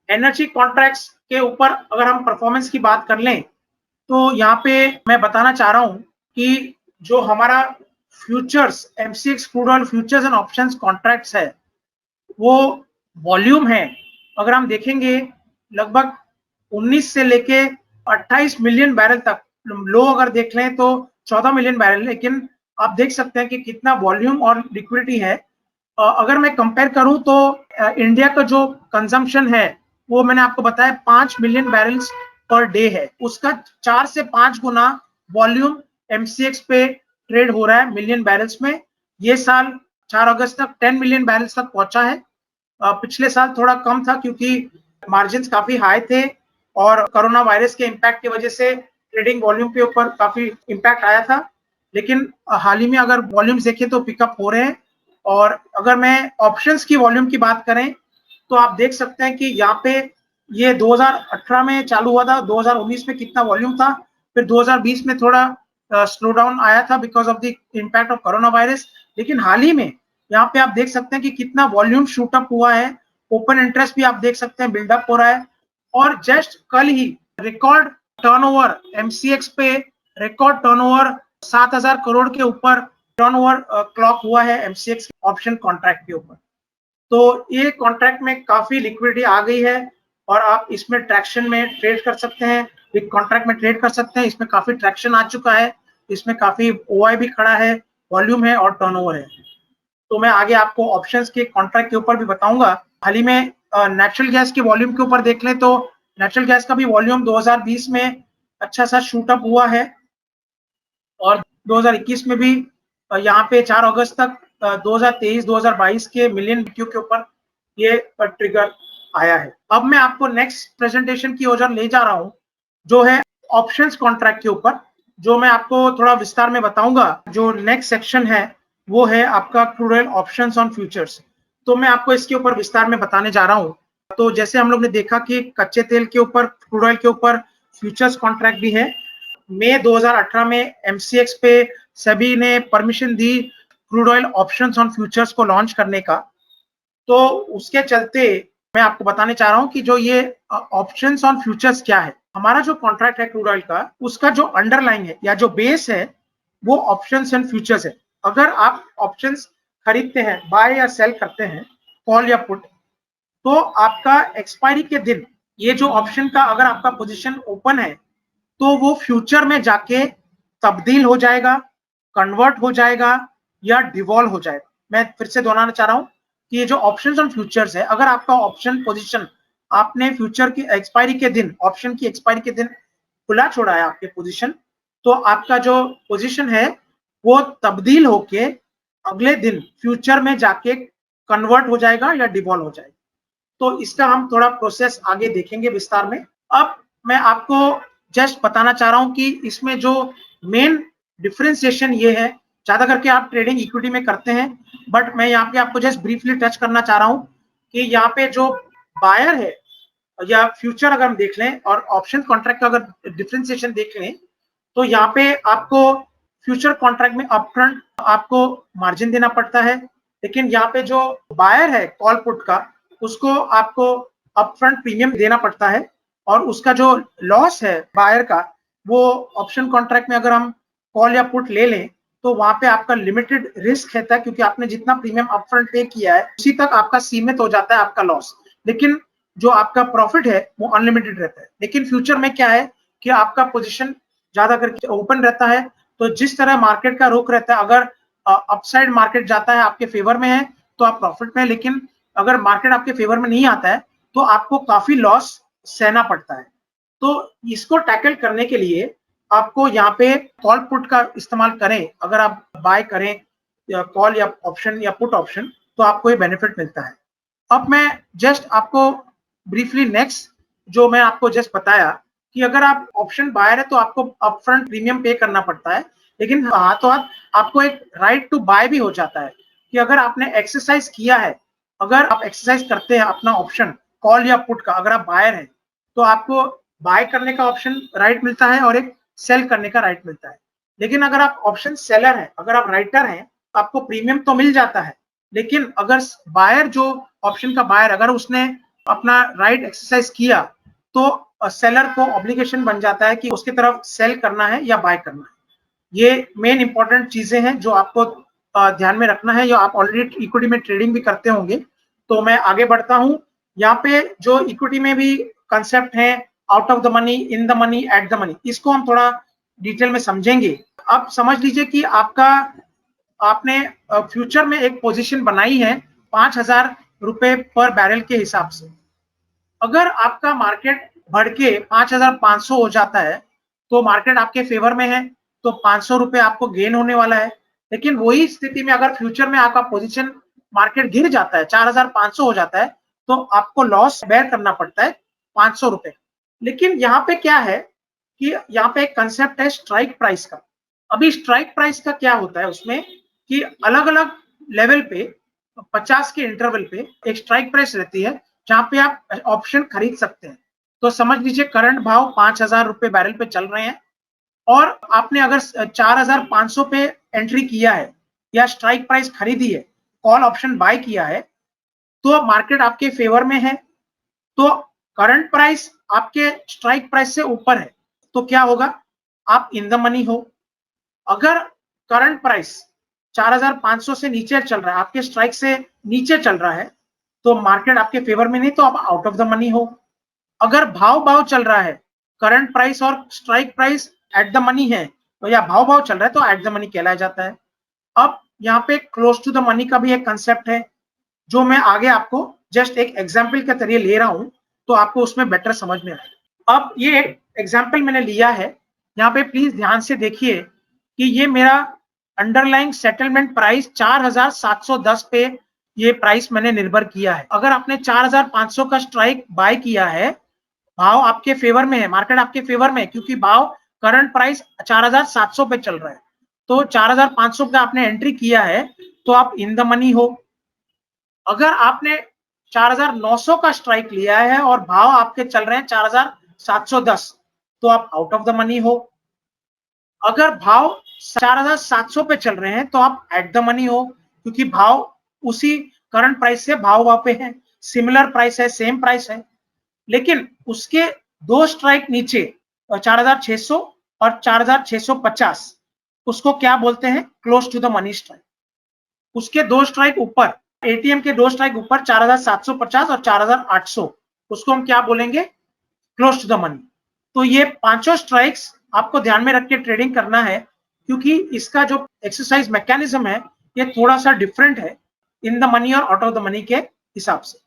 एनर्जी कॉन्ट्रैक्ट्स के ऊपर अगर हम परफॉर्मेंस की बात कर लें तो यहाँ पे मैं बताना चाह रहा हूँ कि जो हमारा futures MCX crude oil futures and options contracts है, वो वॉल्यूम है, अगर हम देखेंगे लगभग 19 से लेके 28 मिलियन बैरल तक, लो अगर देख लें तो 14 मिलियन बैरल, लेकिन आप देख सकते हैं कि कितना वॉल्यूम और लिक्विडिटी है। अगर मैं कंपेयर करूं तो इंडिया का जो कंजम्पशन है वो मैंने आपको बताया 5 मिलियन बैरल्स पर डे है, उसका 4 से 5 गुना वॉल्यूम एमसीएक्स पे ट्रेड हो रहा है मिलियन बैरल्स में। ये साल 4 अगस्त तक 10 मिलियन बैरल्स तक पहुंचा है। पिछले साल थोड़ा कम था क्योंकि मार्जिन्स काफी हाई थे और कोरोना वायरस के इम्पैक्ट की वजह से ट्रेडिंग वॉल्यूम के ऊपर काफी इम्पैक्ट आया था, लेकिन हाल ही में अगर वॉल्यूम्स देखें तो पिकअप हो रहे हैं। और अगर मैं ऑप्शंस की वॉल्यूम की बात करें तो आप देख सकते हैं कि यहाँ पे ये 2018 में चालू हुआ था, 2019 में कितना वॉल्यूम था, फिर 2020 में थोड़ा स्लो डाउन आया था because of the impact of corona virus, लेकिन हाल ही में यहाँ पे आप देख सकते हैं कि कितना वॉल्यूम शूट अप हुआ है। ओपन इंटरेस्ट भी आप देख सकते हैं बिल्डअप हो रहा है, और जस्ट कल ही रिकॉर्ड टर्नओवर एमसीएक्स पे रिकॉर्ड टर्नओवर 7,000 करोड़ के ऊपर टर्नओवर क्लॉक हुआ है एमसीएक्स ऑप्शन कॉन्ट्रैक्ट के ऊपर। तो ये कॉन्ट्रैक्ट में काफी लिक्विडिटी आ गई है और आप इसमें ट्रैक्शन में ट्रेड कर सकते हैं, एक कॉन्ट्रैक्ट में ट्रेड कर सकते हैं। इसमें काफी ट्रैक्शन आ चुका है, इसमें काफी ओआई भी खड़ा है, वॉल्यूम है और टर्नओवर है। तो मैं आगे आपको ऑप्शंस के कॉन्ट्रैक्ट के ऊपर भी बताऊंगा। हाल ही में नेचुरल गैस के वॉल्यूम के ऊपर देख लें तो नेचुरल गैस का भी वॉल्यूम 2020 में अच्छा सा शूट अप हुआ है और 2021 में भी यहाँ पे 4 अगस्त तक 2023-2022 के मिलियन BTU के ऊपर ये ट्रिगर आया है। अब मैं आपको नेक्स्ट प्रेजेंटेशन की ओर ले जा रहा हूँ, जो है ऑप्शंस कॉन्ट्रैक्ट के ऊपर, जो मैं आपको थोड़ा विस्तार में बताऊंगा। जो नेक्स्ट सेक्शन है वो है आपका crude oil options on futures. तो मैं आपको इसके ऊपर विस्तार में बताने जा रहा हूँ। तो जैसे हम लोग ने देखा कि कच्चे तेल के ऊपर, क्रूड ऑयल के ऊपर फ्यूचर्स कॉन्ट्रैक्ट भी है। मई 2018 में MCX पे सभी ने permission the crude oil options on futures को लॉन्च करने का। तो उसके चलते मैं आपको बताने चाह रहा हूं कि जो ये ऑप्शंस ऑन फ्यूचर्स क्या है। हमारा जो कॉन्ट्रैक्ट है क्रूड ऑयल का, उसका जो अंडरलाइन है या जो बेस है वो ऑप्शंस एंड फ्यूचर्स है। अगर आप ऑप्शंस खरीदते हैं, बाय या सेल करते हैं, कॉल या पुट, तो आपका एक्सपायरी के दिन ये जो ऑप्शन का अगर आपका पोजीशन ओपन है तो वो फ्यूचर में जाके तब्दील हो जाएगा, कन्वर्ट हो जाएगा या डिवॉल्व हो जाएगा। मैं फिर से दोहराना चाह रहा हूं कि ये जो ऑप्शंस ऑन फ्यूचर्स है, अगर आपका ऑप्शन पोजीशन आपने फ्यूचर की एक्सपायरी के दिन, ऑप्शन की एक्सपायरी के दिन खुला छोड़ा है आपके पोजीशन, तो आपका जो पोजीशन है वो तब्दील होके अगले दिन फ्यूचर में जाके कन्वर्ट हो जाएगा या डिवॉल्व हो जाएगा। तो इसका हम थोड़ा प्रोसेस आगे देखेंगे विस्तार में। अब मैं आपको जस्ट बताना चाह रहा हूं कि इसमें जो मेन डिफरेंशिएशन ये है, ज्यादा करके आप ट्रेडिंग इक्विटी में करते हैं, बट मैं यहाँ पे आपको जस्ट ब्रीफली टच करना चाह रहा हूं कि यहाँ पे जो बायर है या फ्यूचर अगर हम देख लें और ऑप्शन कॉन्ट्रैक्ट का अगर डिफरेंशिएशन देख लें, तो यहाँ पे आपको फ्यूचर कॉन्ट्रैक्ट में अपफ्रंट आपको मार्जिन देना पड़ता है, लेकिन यहाँ पे जो बायर है कॉल पुट का, उसको आपको अपफ्रंट प्रीमियम देना पड़ता है। और उसका जो लॉस है बायर का, वो ऑप्शन कॉन्ट्रैक्ट में अगर हम कॉल या पुट ले लें तो वहां पे आपका लिमिटेड रिस्क रहता है, क्योंकि आपने जितना प्रीमियम अपफ्रंट पे किया है उसी तक आपका सीमित हो जाता है आपका लॉस, लेकिन जो आपका प्रॉफिट है वो अनलिमिटेड रहता है। लेकिन फ्यूचर में क्या है कि आपका पोजीशन ज्यादा करके ओपन रहता है, तो जिस तरह मार्केट का रुख रहता है, अगर अपसाइड मार्केट जाता है आपके फेवर में है तो आप प्रॉफिट में, लेकिन अगर मार्केट आपके फेवर में नहीं आता है तो आपको काफी लॉस सहना पड़ता है। तो इसको टैकल करने के लिए आपको यहाँ पे कॉल पुट का इस्तेमाल करें, अगर आप बाय करें या कॉल या ऑप्शन या पुट ऑप्शन, तो आपको ये बेनिफिट मिलता है। अब मैं जस्ट आपको ब्रीफली नेक्स्ट जो मैं आपको जस्ट बताया कि अगर आप ऑप्शन बायर है तो आपको अपफ्रंट प्रीमियम पे करना पड़ता है, लेकिन हाथों हाथ आपको एक राइट टू बाय भी हो जाता है कि अगर आपने एक्सरसाइज किया है, अगर आप एक्सरसाइज करते हैं अपना ऑप्शन कॉल या पुट का, अगर आप बायर हैं तो आपको बाय करने का ऑप्शन राइट मिलता है और एक सेल करने का राइट मिलता है। लेकिन अगर आप ऑप्शन सेलर हैं, अगर आप राइटर हैं, तो आपको प्रीमियम तो मिल जाता है, लेकिन अगर बायर जो ऑप्शन का बायर अगर उसने अपना राइट एक्सरसाइज किया तो सेलर को ऑब्लिगेशन बन जाता है कि उसकी तरफ सेल करना है या बाय करना है। ये मेन इंपॉर्टेंट चीजें हैं जो आपको ध्यान में रखना है, या आप ऑलरेडी इक्विटी में ट्रेडिंग भी करते होंगे। तो मैं आगे बढ़ता हूं। यहाँ पे जो इक्विटी में भी कंसेप्ट है out of the money, in the money, at the money, इसको हम थोड़ा डिटेल में समझेंगे। अब समझ लीजिए कि आपने फ्यूचर में एक पोजीशन बनाई है 5,000 रुपए पर बैरल के हिसाब से। अगर आपका मार्केट बढ़ के 5,500 हो जाता है तो मार्केट आपके फेवर में है, तो 500 रुपए आपको गेन होने वाला है। लेकिन वही स्थिति में अगर फ्यूचर में आपका पोजीशन मार्केट गिर जाता है, 4,500 हो जाता है, तो आपको लॉस बेयर करना पड़ता है 500 रुपए। लेकिन यहाँ पे क्या है कि यहाँ पे एक कंसेप्ट है स्ट्राइक प्राइस का। अभी स्ट्राइक प्राइस का क्या होता है उसमें कि अलग अलग लेवल पे 50 के इंटरवल पे एक स्ट्राइक प्राइस रहती है जहां पे आप ऑप्शन खरीद सकते हैं। तो समझ लीजिए करंट भाव 5,000 रुपए बैरल पे चल रहे हैं और आपने अगर 4,500 पे एंट्री किया है या स्ट्राइक प्राइस खरीदी है, कॉल ऑप्शन बाय किया है, तो मार्केट आपके फेवर में है, तो करंट प्राइस आपके स्ट्राइक प्राइस से ऊपर है, तो क्या होगा, आप इन द मनी हो। अगर करंट प्राइस 4,500 से नीचे चल रहा है, आपके स्ट्राइक से नीचे चल रहा है, तो मार्केट आपके फेवर में नहीं, तो आप आउट ऑफ द मनी हो। अगर भाव चल रहा है, करंट प्राइस और strike price at the money है, तो या भाव चल रहा है तो एट द मनी कहलाया जाता है। अब यहाँ पे क्लोज टू द मनी का भी एक कंसेप्ट है जो मैं आगे आपको जस्ट एक एग्जाम्पल के जरिए ले रहा हूं, तो आपको उसमें बेटर समझ में आएगा। अब ये एक एग्जाम्पल मैंने लिया है, यहाँ पे प्लीज ध्यान से देखिए कि ये मेरा अंडरलाइंग सेटलमेंट प्राइस 4710 पे ये प्राइस मैंने निर्भर किया है। अगर आपने 4500 का स्ट्राइक बाय किया है, भाव आपके फेवर में है, मार्केट आपके फेवर में है, क्योंकि भाव करंट प्राइस 4700 पे चल रहा है, तो 4500 का आपने एंट्री किया है तो आप इन द मनी हो। अगर आपने 4900 का स्ट्राइक लिया है और भाव आपके चल रहे हैं 4710, तो आप आउट ऑफ द मनी हो। अगर भाव 4700 पे चल रहे हैं तो आप एट द मनी हो, क्योंकि भाव उसी करंट प्राइस से भाव वहां पे है, सिमिलर प्राइस है, सेम प्राइस है। लेकिन उसके 2 स्ट्राइक नीचे 4600 और 4650, उसको क्या बोलते हैं? Close to the money strike. उसके 2 स्ट्राइक ऊपर, एटीएम के 2 स्ट्राइक ऊपर 4750 और 4800, उसको हम क्या बोलेंगे? Close to the money. तो ये पांचों स्ट्राइक्स आपको ध्यान में रख के ट्रेडिंग करना है, क्योंकि इसका जो एक्सरसाइज मैकेनिज्म है ये थोड़ा सा डिफरेंट है इन द मनी और आउट ऑफ द मनी के हिसाब से।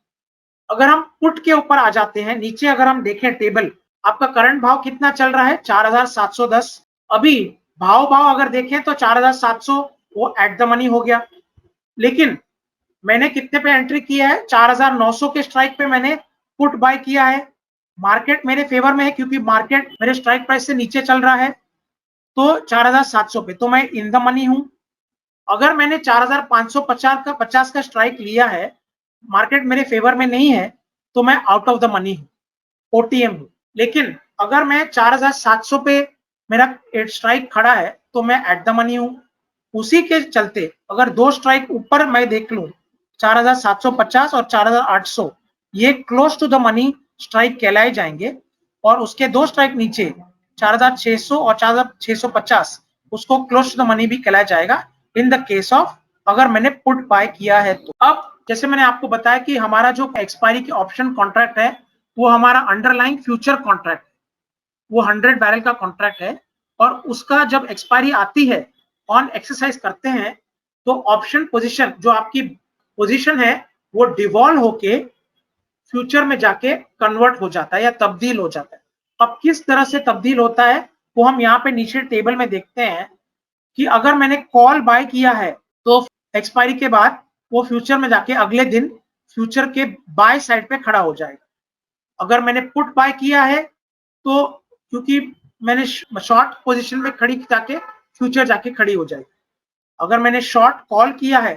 अगर हम पुट के ऊपर आ जाते हैं, नीचे अगर हम देखें टेबल, आपका करंट भाव कितना चल रहा है? 4710। अभी भाव अगर देखें तो 4700 वो एट द मनी हो गया। लेकिन मैंने कितने पे एंट्री किया है? 4900 के स्ट्राइक पे मैंने पुट बाय किया है। मार्केट मेरे फेवर में है, क्योंकि मार्केट मेरे स्ट्राइक प्राइस से नीचे चल रहा है, तो 4700 पे, तो मैं इन द मनी हूं। अगर मैंने 4550 का स्ट्राइक लिया है, मार्केट मेरे फेवर में नहीं है, तो मैं आउट ऑफ द मनी हूं, ओटीएम हूं। लेकिन अगर मैं 4700 पे मेरा स्ट्राइक खड़ा है तो मैं एट द मनी हूं। उसी के चलते अगर 2 स्ट्राइक ऊपर मैं देख लूं, 4750 और 4800, ये close to the money strike कहलाए जाएंगे। और उसके 2 स्ट्राइक नीचे 4600 और 4650, उसको क्लोज टू द मनी भी कहलाया जाएगा इन द केस ऑफ अगर मैंने पुट बाय किया है तो। अब जैसे मैंने आपको बताया कि हमारा जो एक्सपायरी की ऑप्शन कॉन्ट्रैक्ट है वो हमारा अंडरलाइंग फ्यूचर कॉन्ट्रैक्ट, वो 100 बैरल का कॉन्ट्रैक्ट है, और उसका जब एक्सपायरी आती है, ऑन एक्सरसाइज करते हैं, तो ऑप्शन पोजीशन, जो आपकी पोजीशन है, वो डिवॉल्व होके फ्यूचर में जाके कन्वर्ट हो जाता है या तब्दील हो जाता है। अब किस तरह से तब्दील होता है वो हम यहाँ पे नीचे टेबल में देखते हैं कि अगर मैंने कॉल बाय किया है तो एक्सपायरी के बाद वो फ्यूचर में जाके अगले दिन फ्यूचर के बाय साइड पे खड़ा हो जाएगा। अगर मैंने पुट बाय किया है तो क्योंकि मैंने शॉर्ट पोजीशन में खड़ी जाके फ्यूचर जाके खड़ी हो जाएगी। अगर मैंने शॉर्ट कॉल किया है,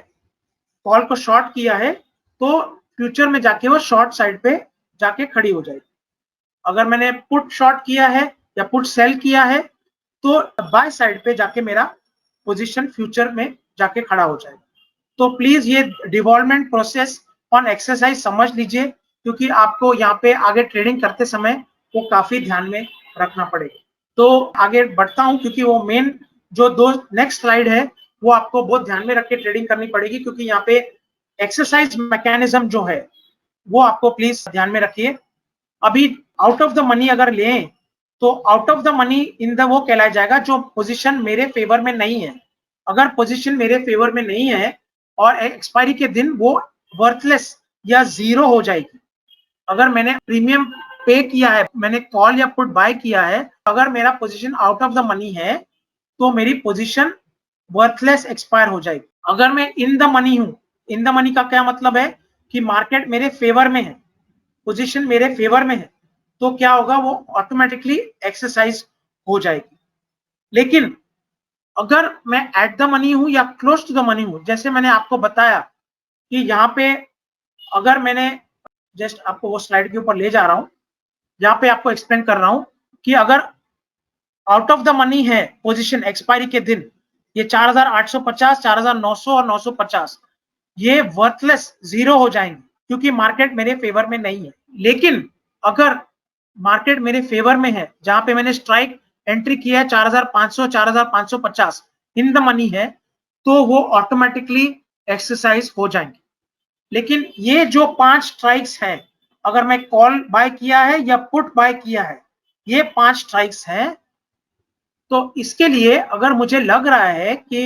कॉल को शॉर्ट किया है, तो फ्यूचर में जाके वो शॉर्ट साइड पे जाके खड़ी हो जाएगी। अगर मैंने पुट शॉर्ट किया है या पुट सेल किया है तो बाय साइड पे जाके मेरा पोजीशन फ्यूचर में जाके खड़ा हो जाएगा। तो प्लीज ये डिवॉल्वमेंट प्रोसेस ऑन एक्सरसाइज समझ लीजिए, क्योंकि आपको यहाँ पे आगे ट्रेडिंग करते समय वो काफी ध्यान में रखना पड़ेगा। तो आगे बढ़ता हूँ, क्योंकि वो मेन जो दो नेक्स्ट स्लाइड है वो आपको बहुत ध्यान में रख के ट्रेडिंग करनी पड़ेगी, क्योंकि यहाँ पे एक्सरसाइज मैकेनिज्म जो है वो आपको प्लीज ध्यान में रखिए। अभी आउट ऑफ द मनी अगर लें तो out of the money in the वो कहलाया जाएगा जो पोजीशन मेरे फेवर में नहीं है। अगर पोजीशन मेरे फेवर में नहीं है और एक्सपायरी के दिन वो वर्थलेस या जीरो हो जाएगी। अगर मैंने प्रीमियम पे किया है, मैंने कॉल या पुट बाय किया है, अगर मेरा position out of the money है तो मेरी पोजीशन वर्थलेस एक्सपायर हो जाएगी। अगर मैं इन द मनी हूं, इन द मनी का क्या मतलब है कि मार्केट मेरे फेवर में है, पोजीशन मेरे फेवर में है, तो क्या होगा, वो ऑटोमेटिकली एक्सरसाइज हो जाएगी। लेकिन अगर मैं एट द मनी हूं या क्लोज टू द मनी हूं, जैसे मैंने आपको बताया कि यहाँ पे अगर मैंने जस्ट आपको वो स्लाइड के ऊपर ले जा रहा हूं, यहाँ पे आपको एक्सप्लेन कर रहा हूं कि अगर आउट ऑफ द मनी है पोजीशन एक्सपायरी के दिन, ये 4850, 4900 और 950, ये वर्थलेस जीरो हो जाएंगे क्योंकि मार्केट मेरे फेवर में नहीं है। लेकिन अगर मार्केट मेरे फेवर में है, जहां पे मैंने स्ट्राइक एंट्री किया है 4500, 4550 इन द मनी है, तो वो ऑटोमेटिकली एक्सरसाइज हो जाएंगे। लेकिन ये जो 5 स्ट्राइक्स हैं, अगर मैं कॉल बाय किया है या पुट बाय किया है, ये 5 स्ट्राइक्स हैं, तो इसके लिए अगर मुझे लग रहा है कि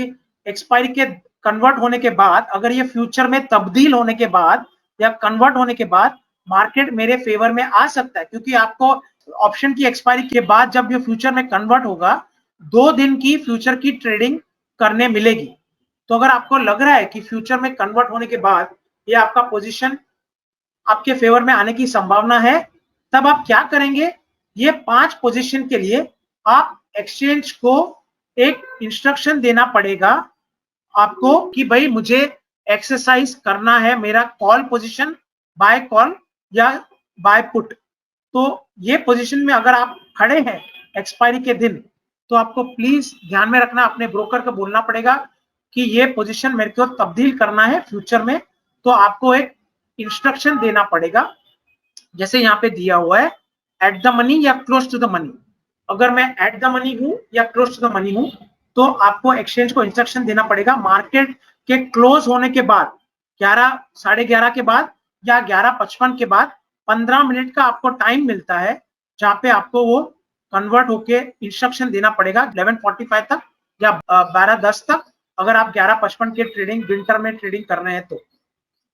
एक्सपायरी के कन्वर्ट होने के बाद, अगर ये फ्यूचर में तब्दील होने के बाद या कन्वर्ट होने के बाद मार्केट मेरे फेवर में आ सकता है, क्योंकि आपको ऑप्शन की एक्सपायरी के बाद जब ये फ्यूचर में कन्वर्ट होगा, 2 दिन की फ्यूचर की ट्रेडिंग करने मिलेगी। तो अगर आपको लग रहा है कि फ्यूचर में कन्वर्ट होने के बाद ये आपका पोजीशन आपके फेवर में आने की संभावना है, तब आप क्या करेंगे, ये 5 पोजीशन के लिए आप एक्सचेंज को एक इंस्ट्रक्शन देना पड़ेगा आपको कि भाई मुझे एक्सरसाइज करना है मेरा कॉल पोजीशन, बाय कॉल या बाय पुट। तो ये पोजीशन में अगर आप खड़े हैं एक्सपायरी के दिन, तो आपको प्लीज ध्यान में रखना, अपने ब्रोकर को बोलना पड़ेगा कि ये पोजीशन मेरे को तब्दील करना है फ्यूचर में। तो आपको एक इंस्ट्रक्शन देना पड़ेगा, जैसे यहाँ पे दिया हुआ है एट द मनी या क्लोज टू द मनी। अगर मैं एट द मनी हूं या क्लोज टू द मनी हूं, तो आपको एक्सचेंज को इंस्ट्रक्शन देना पड़ेगा मार्केट के क्लोज होने के बाद 11, साढ़े 11 के बाद या 11:55 के बाद 15 मिनट का आपको टाइम मिलता है, जहां पे आपको वो कन्वर्ट होके इंस्ट्रक्शन देना पड़ेगा 11:45 तक या 12:10 तक, अगर आप 11:55 के ट्रेडिंग विंटर में ट्रेडिंग कर रहे हैं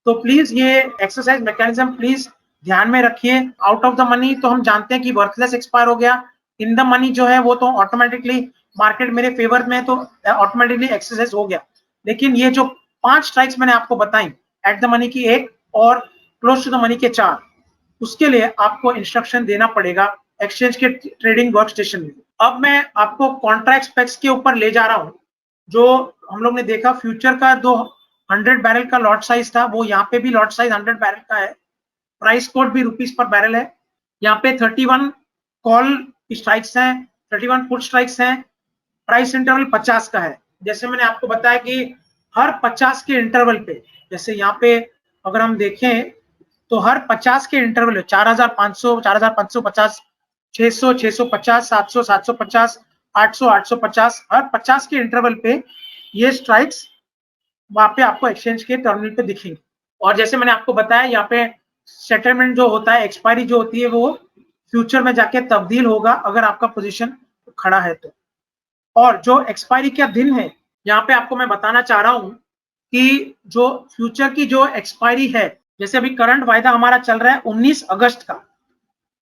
तो प्लीज ये एक्सरसाइज मैकेनिज्म प्लीज ध्यान में रखिए। आउट ऑफ द मनी तो हम जानते हैं कि वर्थलेस एक्सपायर हो गया, इन द मनी जो है वो तो ऑटोमेटिकली मार्केट मेरे फेवर में तो ऑटोमेटिकली एक्सरसाइज हो गया। लेकिन ये जो 5 स्ट्राइक्स मैंने आपको बताई, एट द मनी की 1 और क्लोज टू द मनी के 4, उसके लिए आपको इंस्ट्रक्शन देना पड़ेगा एक्सचेंज के ट्रेडिंग वर्क स्टेशन में। अब मैं आपको कॉन्ट्रैक्ट स्पेक्स के ऊपर ले जा रहा हूं। जो हम लोग ने देखा फ्यूचर का 100 बैरल का लॉट साइज था, वो यहाँ पे भी लॉट साइज 100 बैरल का है, प्राइस कोड भी रुपीस पर बैरल है। यहाँ पे 31 कॉल स्ट्राइक्स हैं, 31 पुट स्ट्राइक्स हैं, प्राइस इंटरवल 50 का है। जैसे मैंने आपको बताया कि हर 50 के इंटरवल पे, जैसे यहाँ पे अगर हम देखें तो हर 50 के इंटरवल में 4500, 4550, 600, 650, 700, 750, 800, 850, हर 50 के इंटरवल पे ये स्ट्राइक्स वहां पे आपको एक्सचेंज के टर्मिनल पे दिखेंगे। और जैसे मैंने आपको बताया, यहाँ पे सेटलमेंट जो होता है, एक्सपायरी जो होती है, वो फ्यूचर में जाके तब्दील होगा अगर आपका पोजीशन खड़ा है तो। और जो एक्सपायरी का दिन है, यहाँ पे आपको मैं बताना चाह रहा हूँ कि जो फ्यूचर की जो एक्सपायरी है, जैसे अभी करंट वायदा हमारा चल रहा है 19 अगस्त का,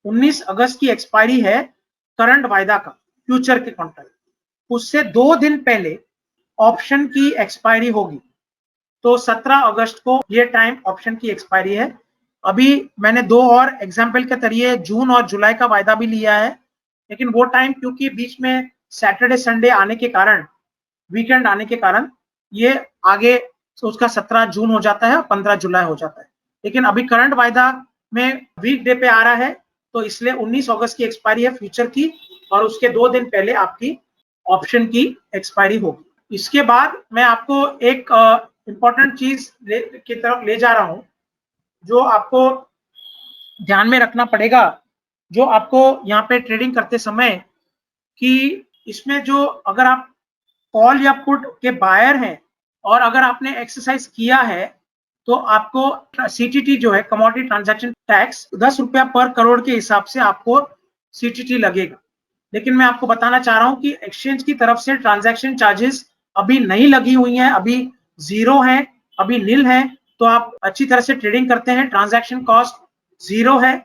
19 अगस्त की एक्सपायरी है करंट वायदा का फ्यूचर के कॉन्ट्रैक्ट। उससे 2 दिन पहले ऑप्शन की एक्सपायरी होगी, तो 17 अगस्त को ये टाइम ऑप्शन की एक्सपायरी है। अभी मैंने 2 और एग्जाम्पल के जरिए जून और जुलाई का वायदा भी लिया है, लेकिन वो टाइम क्योंकि बीच में सैटरडे संडे आने के कारण, वीकेंड आने के कारण, ये आगे उसका 17 जून हो जाता है, 15 जुलाई हो जाता है। लेकिन अभी करंट वायदा में वीक डे पे आ रहा है, तो इसलिए 19 अगस्त की एक्सपायरी है फ्यूचर की, और उसके 2 दिन पहले आपकी ऑप्शन की एक्सपायरी होगी। इसके बाद मैं आपको एक इंपॉर्टेंट चीज की तरफ ले जा रहा हूं, जो आपको ध्यान में रखना पड़ेगा, जो आपको यहाँ पे ट्रेडिंग करते समय, कि इसमें जो अगर आप कॉल या पुट के बायर हैं और अगर आपने एक्सरसाइज किया है, तो आपको सीटीटी जो है कमोडिटी ट्रांजैक्शन टैक्स 10 रुपया पर करोड़ के हिसाब से आपको सीटीटी लगेगा। लेकिन मैं आपको बताना चाह रहा हूं कि एक्सचेंज की तरफ से ट्रांजैक्शन चार्जेस अभी नहीं लगी हुई हैं, अभी 0 है, अभी नील है। तो आप अच्छी तरह से ट्रेडिंग करते हैं, ट्रांजैक्शन कॉस्ट 0 है,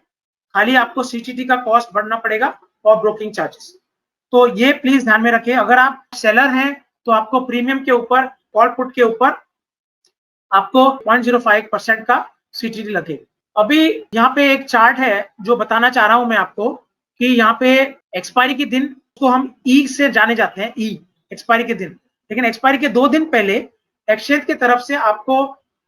खाली आपको सीटीटी का कॉस्ट भरना पड़ेगा और ब्रोकिंग चार्जेस। तो ये प्लीज ध्यान में रखिए। अगर आप सेलर हैं तो आपको प्रीमियम के ऊपर, कॉल पुट के ऊपर आपको 0.05% का सीटीटी लगेगा। अभी यहाँ पे एक चार्ट है जो बताना चाह रहा हूं मैं आपको, कि यहाँ पे एक्सपायरी के दिन को हम ई से जाने जाते हैं, ई एक्सपायरी के दिन। लेकिन एक्सपायरी के 2 दिन पहले एक्सचेंज की तरफ से आपको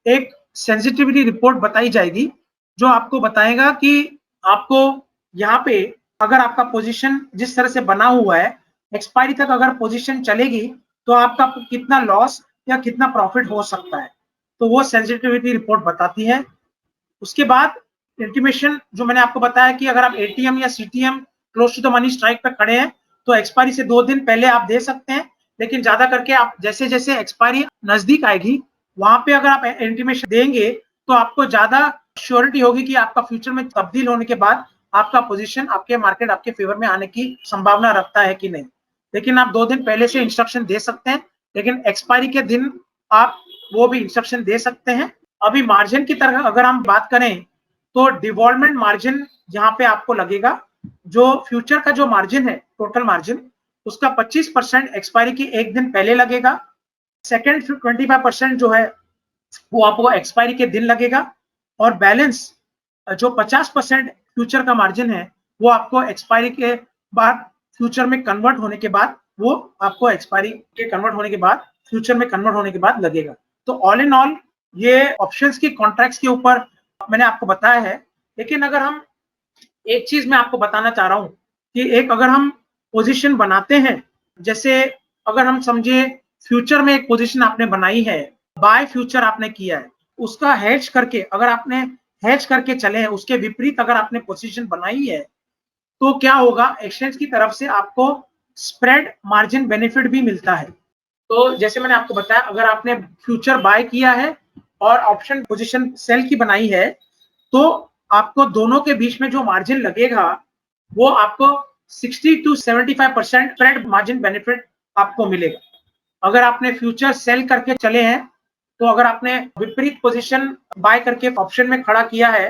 एक सेंसिटिविटी रिपोर्ट बताई जाएगी, जो आपको बताएगा कि आपको यहाँ पे अगर आपका पोजीशन जिस तरह से बना हुआ है, एक्सपायरी तक अगर पोजीशन चलेगी तो आपका कितना लॉस या कितना प्रॉफिट हो सकता है, तो वो सेंसिटिविटी रिपोर्ट बताती है। उसके बाद इंटीमेशन जो मैंने आपको बताया कि अगर आप एटीएम या CTM close to the money strike पे खड़े हैं, तो एक्सपायरी से 2 दिन पहले आप दे सकते हैं। लेकिन ज्यादा करके आप जैसे जैसे एक्सपायरी नजदीक आएगी, वहां पे अगर आप इंटीमेशन देंगे, तो आपको ज्यादा श्योरिटी होगी कि आपका फ्यूचर में तब्दील होने के बाद आपका पोजीशन, आपके मार्केट आपके फेवर में आने की संभावना रखता है कि नहीं। लेकिन आप 2 दिन पहले से इंस्ट्रक्शन दे सकते हैं, लेकिन एक्सपायरी के दिन आप वो भी इंस्ट्रक्शन दे सकते हैं। अभी मार्जिन की तरह अगर हम बात करें, तो डिवॉल्वमेंट मार्जिन यहाँ पे आपको लगेगा। जो फ्यूचर का जो मार्जिन है, टोटल मार्जिन, उसका 25% एक्सपायरी के एक दिन पहले लगेगा। सेकेंड 25% जो है वो आपको एक्सपायरी के दिन लगेगा, और बैलेंस जो 50% फ्यूचर का मार्जिन है वो आपको एक्सपायरी के बाद फ्यूचर में कन्वर्ट होने के बाद, वो आपको एक्सपायरी के कन्वर्ट होने के बाद फ्यूचर में कन्वर्ट होने के बाद लगेगा। तो ऑल इन ऑल ये ऑप्शंस की कॉन्ट्रैक्ट्स के ऊपर मैंने आपको बताया है। लेकिन अगर हम एक चीज मैं आपको बताना चाह रहा हूं कि एक अगर हम पोजीशन बनाते हैं, जैसे अगर हम समझे फ्यूचर में एक पोजीशन आपने बनाई है, बाय फ्यूचर आपने किया है, उसका हेज करके अगर आपने हेज करके चले हैं, उसके विपरीत अगर आपने पोजीशन बनाई है, तो क्या होगा, एक्सचेंज की तरफ से आपको स्प्रेड मार्जिन बेनिफिट भी मिलता है। तो जैसे मैंने आपको बताया, अगर आपने फ्यूचर बाय किया है और ऑप्शन पोजीशन सेल की बनाई है, तो आपको दोनों के बीच में जो मार्जिन लगेगा वो आपको 60 to 75% स्प्रेड मार्जिन बेनिफिट आपको मिलेगा। अगर आपने फ्यूचर सेल करके चले हैं, तो अगर आपने विपरीत पोजीशन बाय करके ऑप्शन में खड़ा किया है,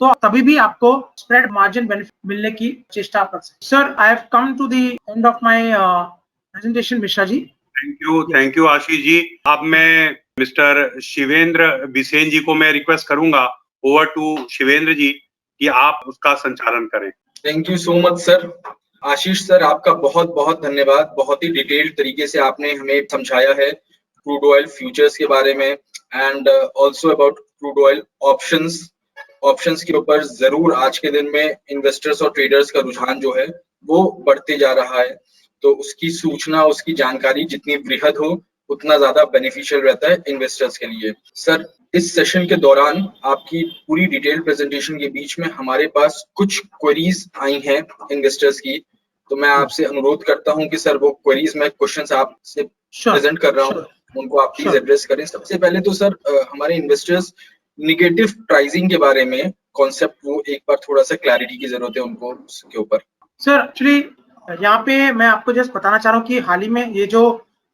तो तभी भी आपको स्प्रेड मार्जिन बेनिफिट मिलने की चेष्टा कर सकते। Sir, I have come to the end of my presentation Mishra ji. Thank you Ashish ji. अब मैं मिस्टर शिवेंद्र बिसेन जी को मैं रिक्वेस्ट करूंगा, ओवर टू शिवेंद्र जी, कि आप उसका संचालन करें। Thank you so much sir. Ashish sir, आपका बहुत बहुत धन्यवाद। बहुत ही डिटेल्ड तरीके से आपने हमें समझाया है क्रूड ऑयल फ्यूचर्स के बारे में, and also about crude oil options के ऊपर जरूर आज के दिन में इन्वेस्टर्स और ट्रेडर्स का रुझान जो है वो बढ़ते जा रहा है। तो उसकी सूचना, उसकी जानकारी जितनी वृहद हो उतना ज्यादा बेनिफिशियल रहता है इन्वेस्टर्स के लिए। सर, इस सेशन के दौरान आपकी पूरी डिटेल प्रेजेंटेशन के बीच में हमारे पास कुछ क्वेरीज आई हैं इन्वेस्टर्स की, तो मैं आपसे अनुरोध करता हूं कि सर वो क्वेरीज, मैं क्वेश्चंस आपसे प्रेजेंट कर रहा हूं, उनको आप प्लीज एड्रेस करें। सबसे पहले तो सर, हमारे इन्वेस्टर्स निगेटिव प्राइसिंग के बारे में कॉन्सेप्ट, वो एक बार थोड़ा सा क्लैरिटी की जरूरत है उनको उसके ऊपर। सर, एक्चुअली यहाँ पे मैं आपको जस्ट बताना चाह रहा हूँ कि हाल ही में ये जो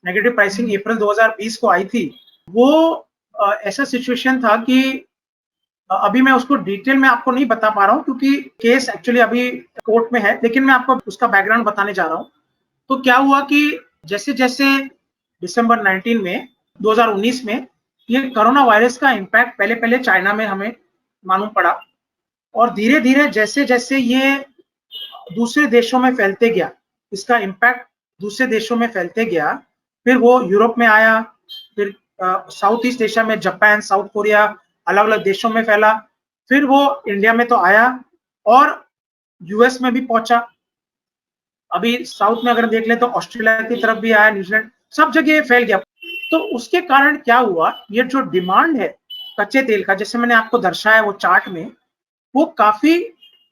नेगेटिव प्राइसिंग अप्रैल 2020 को आई थी, वो ऐसा सिचुएशन था कि अभी मैं उसको डिटेल में आपको नहीं बता पा रहा हूँ क्योंकि केस एक्चुअली अभी कोर्ट में है, लेकिन मैं आपको उसका बैकग्राउंड बताने जा रहा हूँ। तो क्या हुआ कि जैसे जैसे दिसंबर 2019 में ये कोरोना वायरस का इम्पैक्ट पहले पहले चाइना में हमें मालूम पड़ा, और धीरे धीरे जैसे जैसे ये दूसरे देशों में फैलते गया, इसका इम्पैक्ट दूसरे देशों में फैलते गया, फिर वो यूरोप में आया, फिर साउथ ईस्ट एशिया में जापान, साउथ कोरिया, अलग अलग देशों में फैला, फिर वो इंडिया में तो आया और यूएस में भी पहुंचा। अभी साउथ में अगर देख ले तो ऑस्ट्रेलिया की तरफ भी आया, न्यूजीलैंड, सब जगह फैल गया। तो उसके कारण क्या हुआ, ये जो डिमांड है कच्चे तेल का, जैसे मैंने आपको दर्शाया वो चार्ट में, वो काफी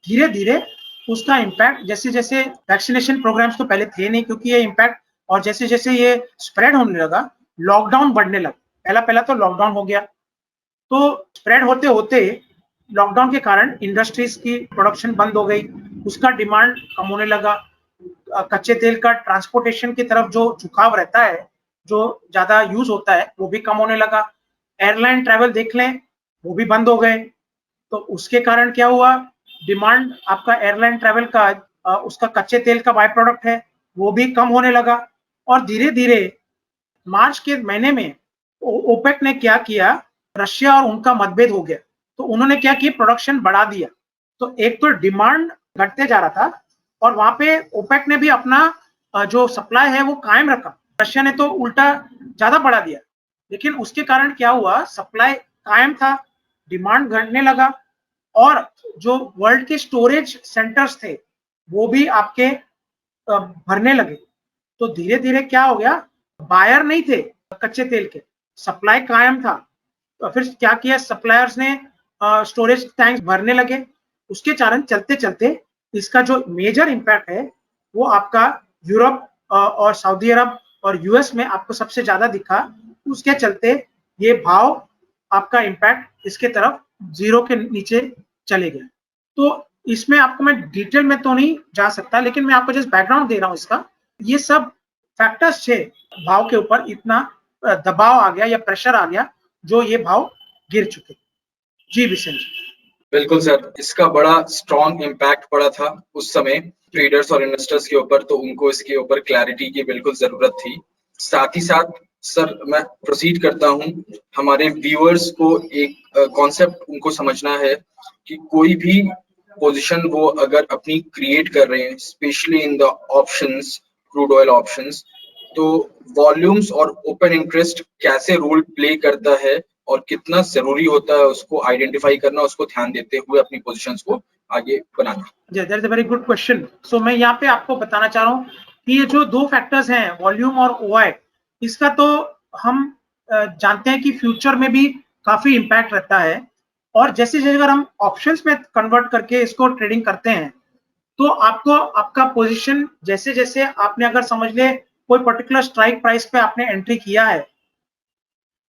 धीरे धीरे उसका इम्पैक्ट, जैसे जैसे वैक्सीनेशन प्रोग्राम्स तो पहले थे नहीं क्योंकि ये इम्पैक्ट, और जैसे जैसे ये स्प्रेड होने लगा, लॉकडाउन बढ़ने लगा। पहला तो लॉकडाउन हो गया, तो स्प्रेड होते होते लॉकडाउन के कारण इंडस्ट्रीज की प्रोडक्शन बंद हो गई, उसका डिमांड कम होने लगा। कच्चे तेल का ट्रांसपोर्टेशन की तरफ जो झुकाव रहता है, जो ज्यादा यूज होता है, वो भी कम होने लगा। एयरलाइन ट्रैवल देख लें, वो भी बंद हो गए। तो उसके कारण क्या हुआ, डिमांड आपका एयरलाइन ट्रैवल का, उसका कच्चे तेल का बाय प्रोडक्ट है, वो भी कम होने लगा। और धीरे धीरे मार्च के महीने में ओपेक ने क्या किया, रशिया और उनका मतभेद हो गया, तो उन्होंने क्या किया, प्रोडक्शन बढ़ा दिया। तो एक तो डिमांड घटते जा रहा था, और वहां पे ओपेक ने भी अपना जो सप्लाई है वो कायम रखा। रशिया ने तो उल्टा ज्यादा बढ़ा दिया, लेकिन उसके कारण क्या हुआ, सप्लाई कायम था, डिमांड घटने लगा, और जो वर्ल्ड के स्टोरेज सेंटर्स थे वो भी आपके भरने लगे। तो धीरे धीरे क्या हो गया, बायर नहीं थे कच्चे तेल के, सप्लाई कायम था। तो फिर क्या किया, सप्लायर्स ने स्टोरेज टैंक्स भरने लगे। उसके कारण चलते चलते इसका जो मेजर इम्पैक्ट है वो आपका यूरोप और सऊदी अरब और यूएस में आपको सबसे ज्यादा दिखा। उसके चलते ये भाव आपका इम्पैक्ट इसके तरफ जीरो के नीचे चले गए। तो इसमें आपको मैं डिटेल में तो नहीं जा सकता, लेकिन मैं आपको जस्ट बैकग्राउंड दे रहा हूं इसका। ये सब फैक्टर्स थे, भाव के ऊपर इतना दबाव आ गया या प्रेशर आ गया जो ये भाव गिर चुके। जी विशन जी। बिल्कुल सर, इसका बड़ा स्ट्रॉन्ग इम्पैक्ट पड़ा था उस समय, ट्रेडर्स और इन्वेस्टर्स के ऊपर, तो उनको इसके ऊपर क्लैरिटी की बिल्कुल जरूरत थी। साथ ही साथ सर मैं प्रोसीड करता हूं, हमारे व्यूअर्स को एक कॉन्सेप्ट उनको समझना है कि कोई भी पोजीशन वो अगर अपनी क्रिएट कर रहे हैं, specially in the options, crude oil options, तो वॉल्यूम्स और ओपन इंटरेस्ट कैसे रोल प्ले करता है और कितना जरूरी होता है उसको आइडेंटिफाई करना, उसको ध्यान देते हुए अपनी पोजीशंस को आगे बनाना। That is a very good question. So मैं यहाँ पे आपको बताना चाह रहा हूँ कि ये जो दो फैक्टर्स हैं, वॉल्यूम और ओआई, इसका तो हम जानते हैं कि फ्यूचर में भी काफी इम्पैक्ट रहता है। और जैसे जैसे अगर हम ऑप्शंस में कन्वर्ट करके इसको ट्रेडिंग करते हैं, तो आपको आपका पोजीशन जैसे जैसे आपने अगर समझ ले कोई पर्टिकुलर स्ट्राइक प्राइस पे आपने एंट्री किया है,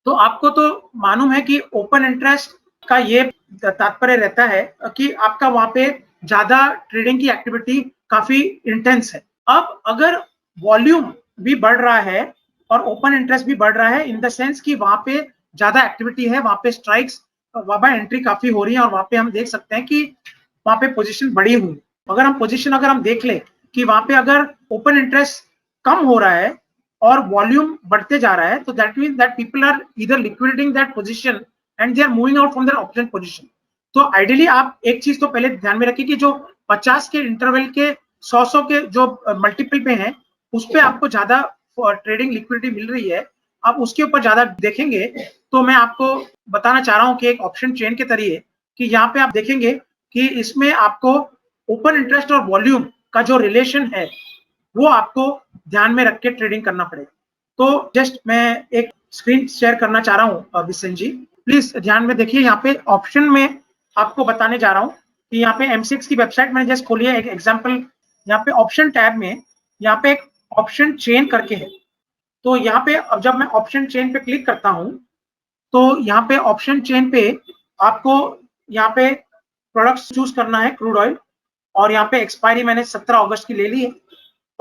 तो आपको तो मालूम है कि ओपन इंटरेस्ट का ये तात्पर्य रहता है कि आपका वहां पे ज्यादा ट्रेडिंग की एक्टिविटी काफी इंटेंस है। अब अगर वॉल्यूम भी बढ़ रहा है और ओपन इंटरेस्ट भी बढ़ रहा है, इन द सेंस कि वहां पे ज्यादा एक्टिविटी है, वहां पे स्ट्राइक्स, वहां पे एंट्री काफी हो रही है, और वहां पे हम देख सकते हैं कि वहां पे पोजीशन बढ़ी हुई। अगर हम पोजीशन अगर हम देख ले कि वहां पे अगर ओपन इंटरेस्ट कम हो रहा है और वॉल्यूम बढ़ते जा रहा है, तो that means that people are either liquidating that position and they are moving out from their option position. तो आइडियली आप एक चीज तो पहले ध्यान में रखिए कि जो 50 के इंटरवल के 100 के जो मल्टीपल पे हैं, उस पे आपको ज्यादा ट्रेडिंग लिक्विडिटी मिल रही है। आप उसके ऊपर ज्यादा देखेंगे, तो मैं आपको बताना चाह रहा हूं कि एक ऑप्शन चेन के तरीके कि यहाँ पे आप देखेंगे कि इसमें आपको ओपन इंटरेस्ट और वॉल्यूम का जो रिलेशन है वो आपको ध्यान में रख के ट्रेडिंग करना पड़ेगा। तो जस्ट मैं एक स्क्रीन शेयर करना चाह रहा हूँ विशन जी, प्लीज ध्यान में देखिए। यहाँ पे ऑप्शन में आपको बताने जा रहा हूँ कि यहाँ पे M6 की वेबसाइट मैंने जस्ट खोली है। एक एग्जांपल, यहाँ पे ऑप्शन टैब में यहाँ पे एक ऑप्शन चेन करके है। तो यहाँ पे अब जब मैं ऑप्शन चेन पे क्लिक करता हूँ, तो यहाँ पे ऑप्शन चेन पे आपको यहाँ पे प्रोडक्ट्स चूज करना है, क्रूड ऑयल, और यहाँ पे एक्सपायरी मैंने 17 अगस्त की ले ली है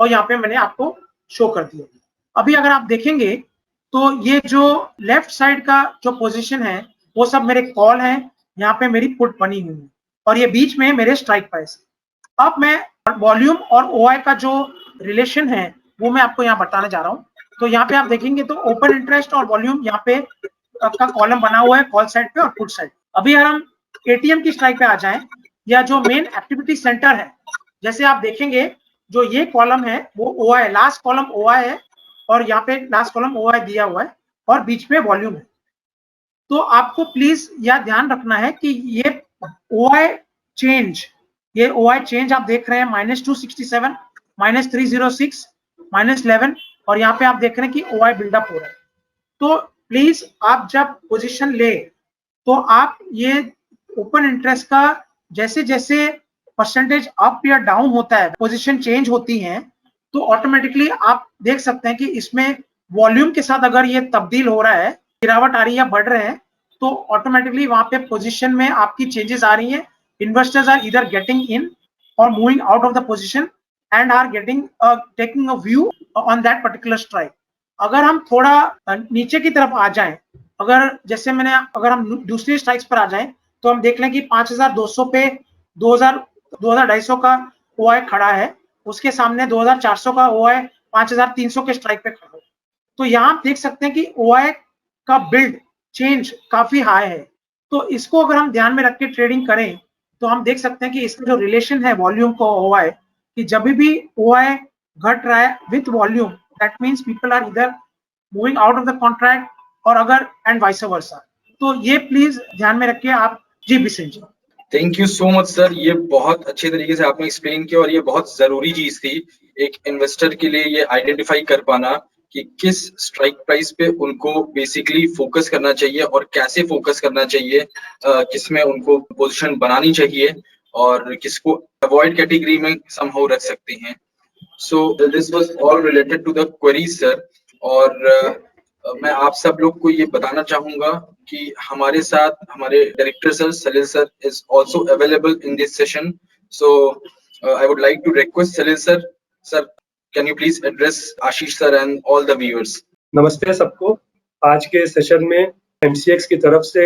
और यहाँ पे मैंने आपको शो कर दिया। अभी अगर आप देखेंगे तो ये जो लेफ्ट साइड का जो पोजीशन है वो सब मेरे कॉल है, यहाँ पे मेरी पुट बनी हुई है, और ये बीच में मेरे स्ट्राइक प्राइस। अब मैं वॉल्यूम और ओआई का जो रिलेशन है वो मैं आपको यहाँ बताने जा रहा हूँ। तो यहाँ पे आप देखेंगे तो ओपन इंटरेस्ट और वॉल्यूम यहाँ पे आपका कॉलम बना हुआ है कॉल साइड पे और पुट साइड। अभी अगर हम एटीएम की स्ट्राइक पे आ जाएं, या जो मेन एक्टिविटी सेंटर है, जैसे आप देखेंगे जो ये कॉलम है वो ओआई, लास्ट कॉलम ओआई है, और यहाँ पे लास्ट कॉलम ओआई दिया हुआ है और बीच में वॉल्यूम है। तो आपको प्लीज यह ध्यान रखना है कि ये ओआई चेंज, ये ओआई चेंज आप देख रहे हैं -267, -306, -11, और यहाँ पे आप देख रहे हैं कि ओआई बिल्डअप हो रहा है। तो प्लीज आप जब पोजीशन ले, तो आप ये ओपन इंटरेस्ट का जैसे जैसे परसेंटेज अप या डाउन होता है, पोजीशन चेंज होती हैं, तो ऑटोमेटिकली आप देख सकते हैं कि इसमें वॉल्यूम के साथ अगर ये तब्दील हो रहा है, गिरावट आ रही है, बढ़ रहे हैं, तो ऑटोमेटिकली वहां पे पोजीशन में आपकी चेंजेस आ रही हैं। Investors are either getting in और moving out of the position and are getting taking a view on that particular strike. अगर हम थोड़ा नीचे की तरफ आ जाएं, अगर जैसे मैंने, अगर हम दूसरी स्ट्राइक्स पर आ जाएं, तो हम देख लें कि 5200 पे 2250 का ओआई खड़ा है, उसके सामने 2400 का ओआई 5300 के स्ट्राइक पे खड़ा है। तो यहाँ आप देख सकते हैं कि ओआई का बिल्ड चेंज काफी हाई है। तो इसको अगर हम ध्यान में रख के ट्रेडिंग करें, तो हम देख सकते हैं कि इसका जो रिलेशन है वॉल्यूम को ओआई, कि जब भी ओआई घट रहा है with volume, that means people are इधर moving out of the contract, और अगर एंड वाइस वर्सा। तो ये प्लीज ध्यान में रखिए आप जी। Bishan ji, thank you so much sir, ये बहुत अच्छे तरीके से आपने एक्सप्लेन किया और ये बहुत जरूरी चीज थी एक इन्वेस्टर के लिए, ये आइडेंटिफाई कर पाना कि किस स्ट्राइक प्राइस पे उनको बेसिकली फोकस करना चाहिए और कैसे फोकस करना चाहिए, किसमें उनको पोजीशन बनानी चाहिए और किसको अवॉइड कैटेगरी में समहाउ रख सकते हैं। So this was all related to the queries sir. और मैं आप सब लोग को ये बताना चाहूंगा कि हमारे साथ हमारे director sir Salil sir is also available in this session. So I would like to request Salil sir, sir can you please address Ashish sir and all the viewers. नमस्ते सबको। आज के सेशन में MCX की तरफ से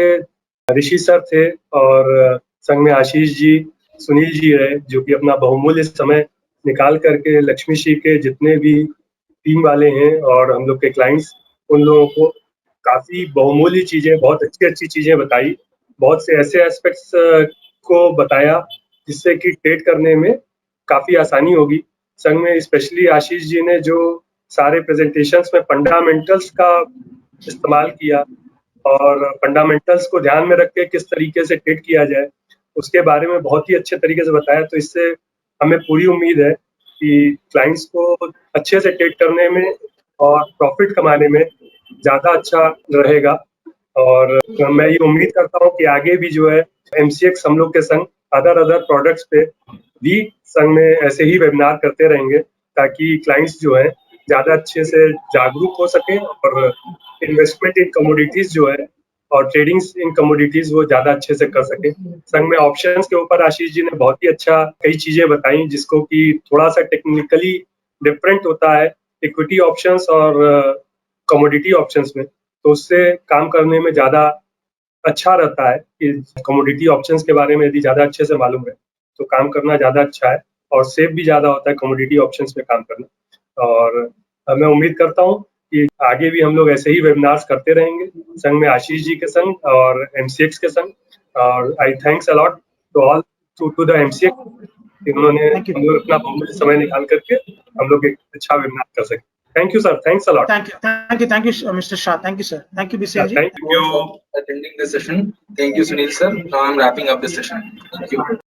ऋषि सर थे और संग में आशीष जी, सुनील जी है, जो कि अपना बहुमूल्य समय निकाल करके लक्ष्मी श्री के जितने भी टीम वाले हैं और हम लोग के क्लाइंट्स, उन लोगों को काफी बहुमूल्य चीजें, बहुत अच्छी अच्छी चीजें बताई, बहुत से ऐसे एस्पेक्ट्स को बताया जिससे कि ट्रेड करने में काफी आसानी होगी। संग में स्पेशली आशीष जी ने जो सारे प्रेजेंटेशंस में फंडामेंटल्स का इस्तेमाल किया और फंडामेंटल्स को ध्यान में रख के किस तरीके से ट्रेड किया जाए, उसके बारे में बहुत ही अच्छे तरीके से बताया। तो इससे हमें पूरी उम्मीद है कि क्लाइंट्स को अच्छे से ट्रेड करने में और प्रॉफिट कमाने में ज़्यादा अच्छा रहेगा। और मैं ये उम्मीद करता हूँ कि आगे भी जो है MCX हम लोग के संग अदर प्रोडक्ट्स पे भी संग में ऐसे ही वेबिनार करते रहेंगे, ताकि क्लाइंट्स जो है ज़्यादा अच्छे से जागरूक हो सके और इन्वेस्टमेंट इन कमोडिटीज जो है और ट्रेडिंग इन कमोडिटीज वो ज़्यादा अच्छे से कर सके। संग में ऑप्शंस के ऊपर आशीष जी ने बहुत ही अच्छा कई चीज़ें बताई, जिसको कि थोड़ा सा टेक्निकली डिफरेंट होता है इक्विटी ऑप्शंस और कमोडिटी ऑप्शंस में, तो उससे काम करने में ज़्यादा अच्छा रहता है कि कमोडिटी ऑप्शंस के बारे में यदि ज़्यादा अच्छे से मालूम है तो काम करना ज़्यादा अच्छा है और सेफ भी ज़्यादा होता है कमोडिटी ऑप्शंस में काम करना। और मैं उम्मीद करता हूँ कि आगे भी हम लोग ऐसे ही वेबिनार्स करते रहेंगे संग में आशीष जी के संग और MCX के संग। और I thanks a lot to all to the MCX, उन्होंने हम लोग अपना बहुमूल्य समय निकाल करके हम लोग एक अच्छा वेबिनार कर सके। Thank you, sir. Thanks a lot. Thank you, Mr. Shah. Thank you, sir. Thank you, Bisel ji. Thank you for attending the session. Thank you, Sunil sir. Now I'm wrapping up the session. Thank you.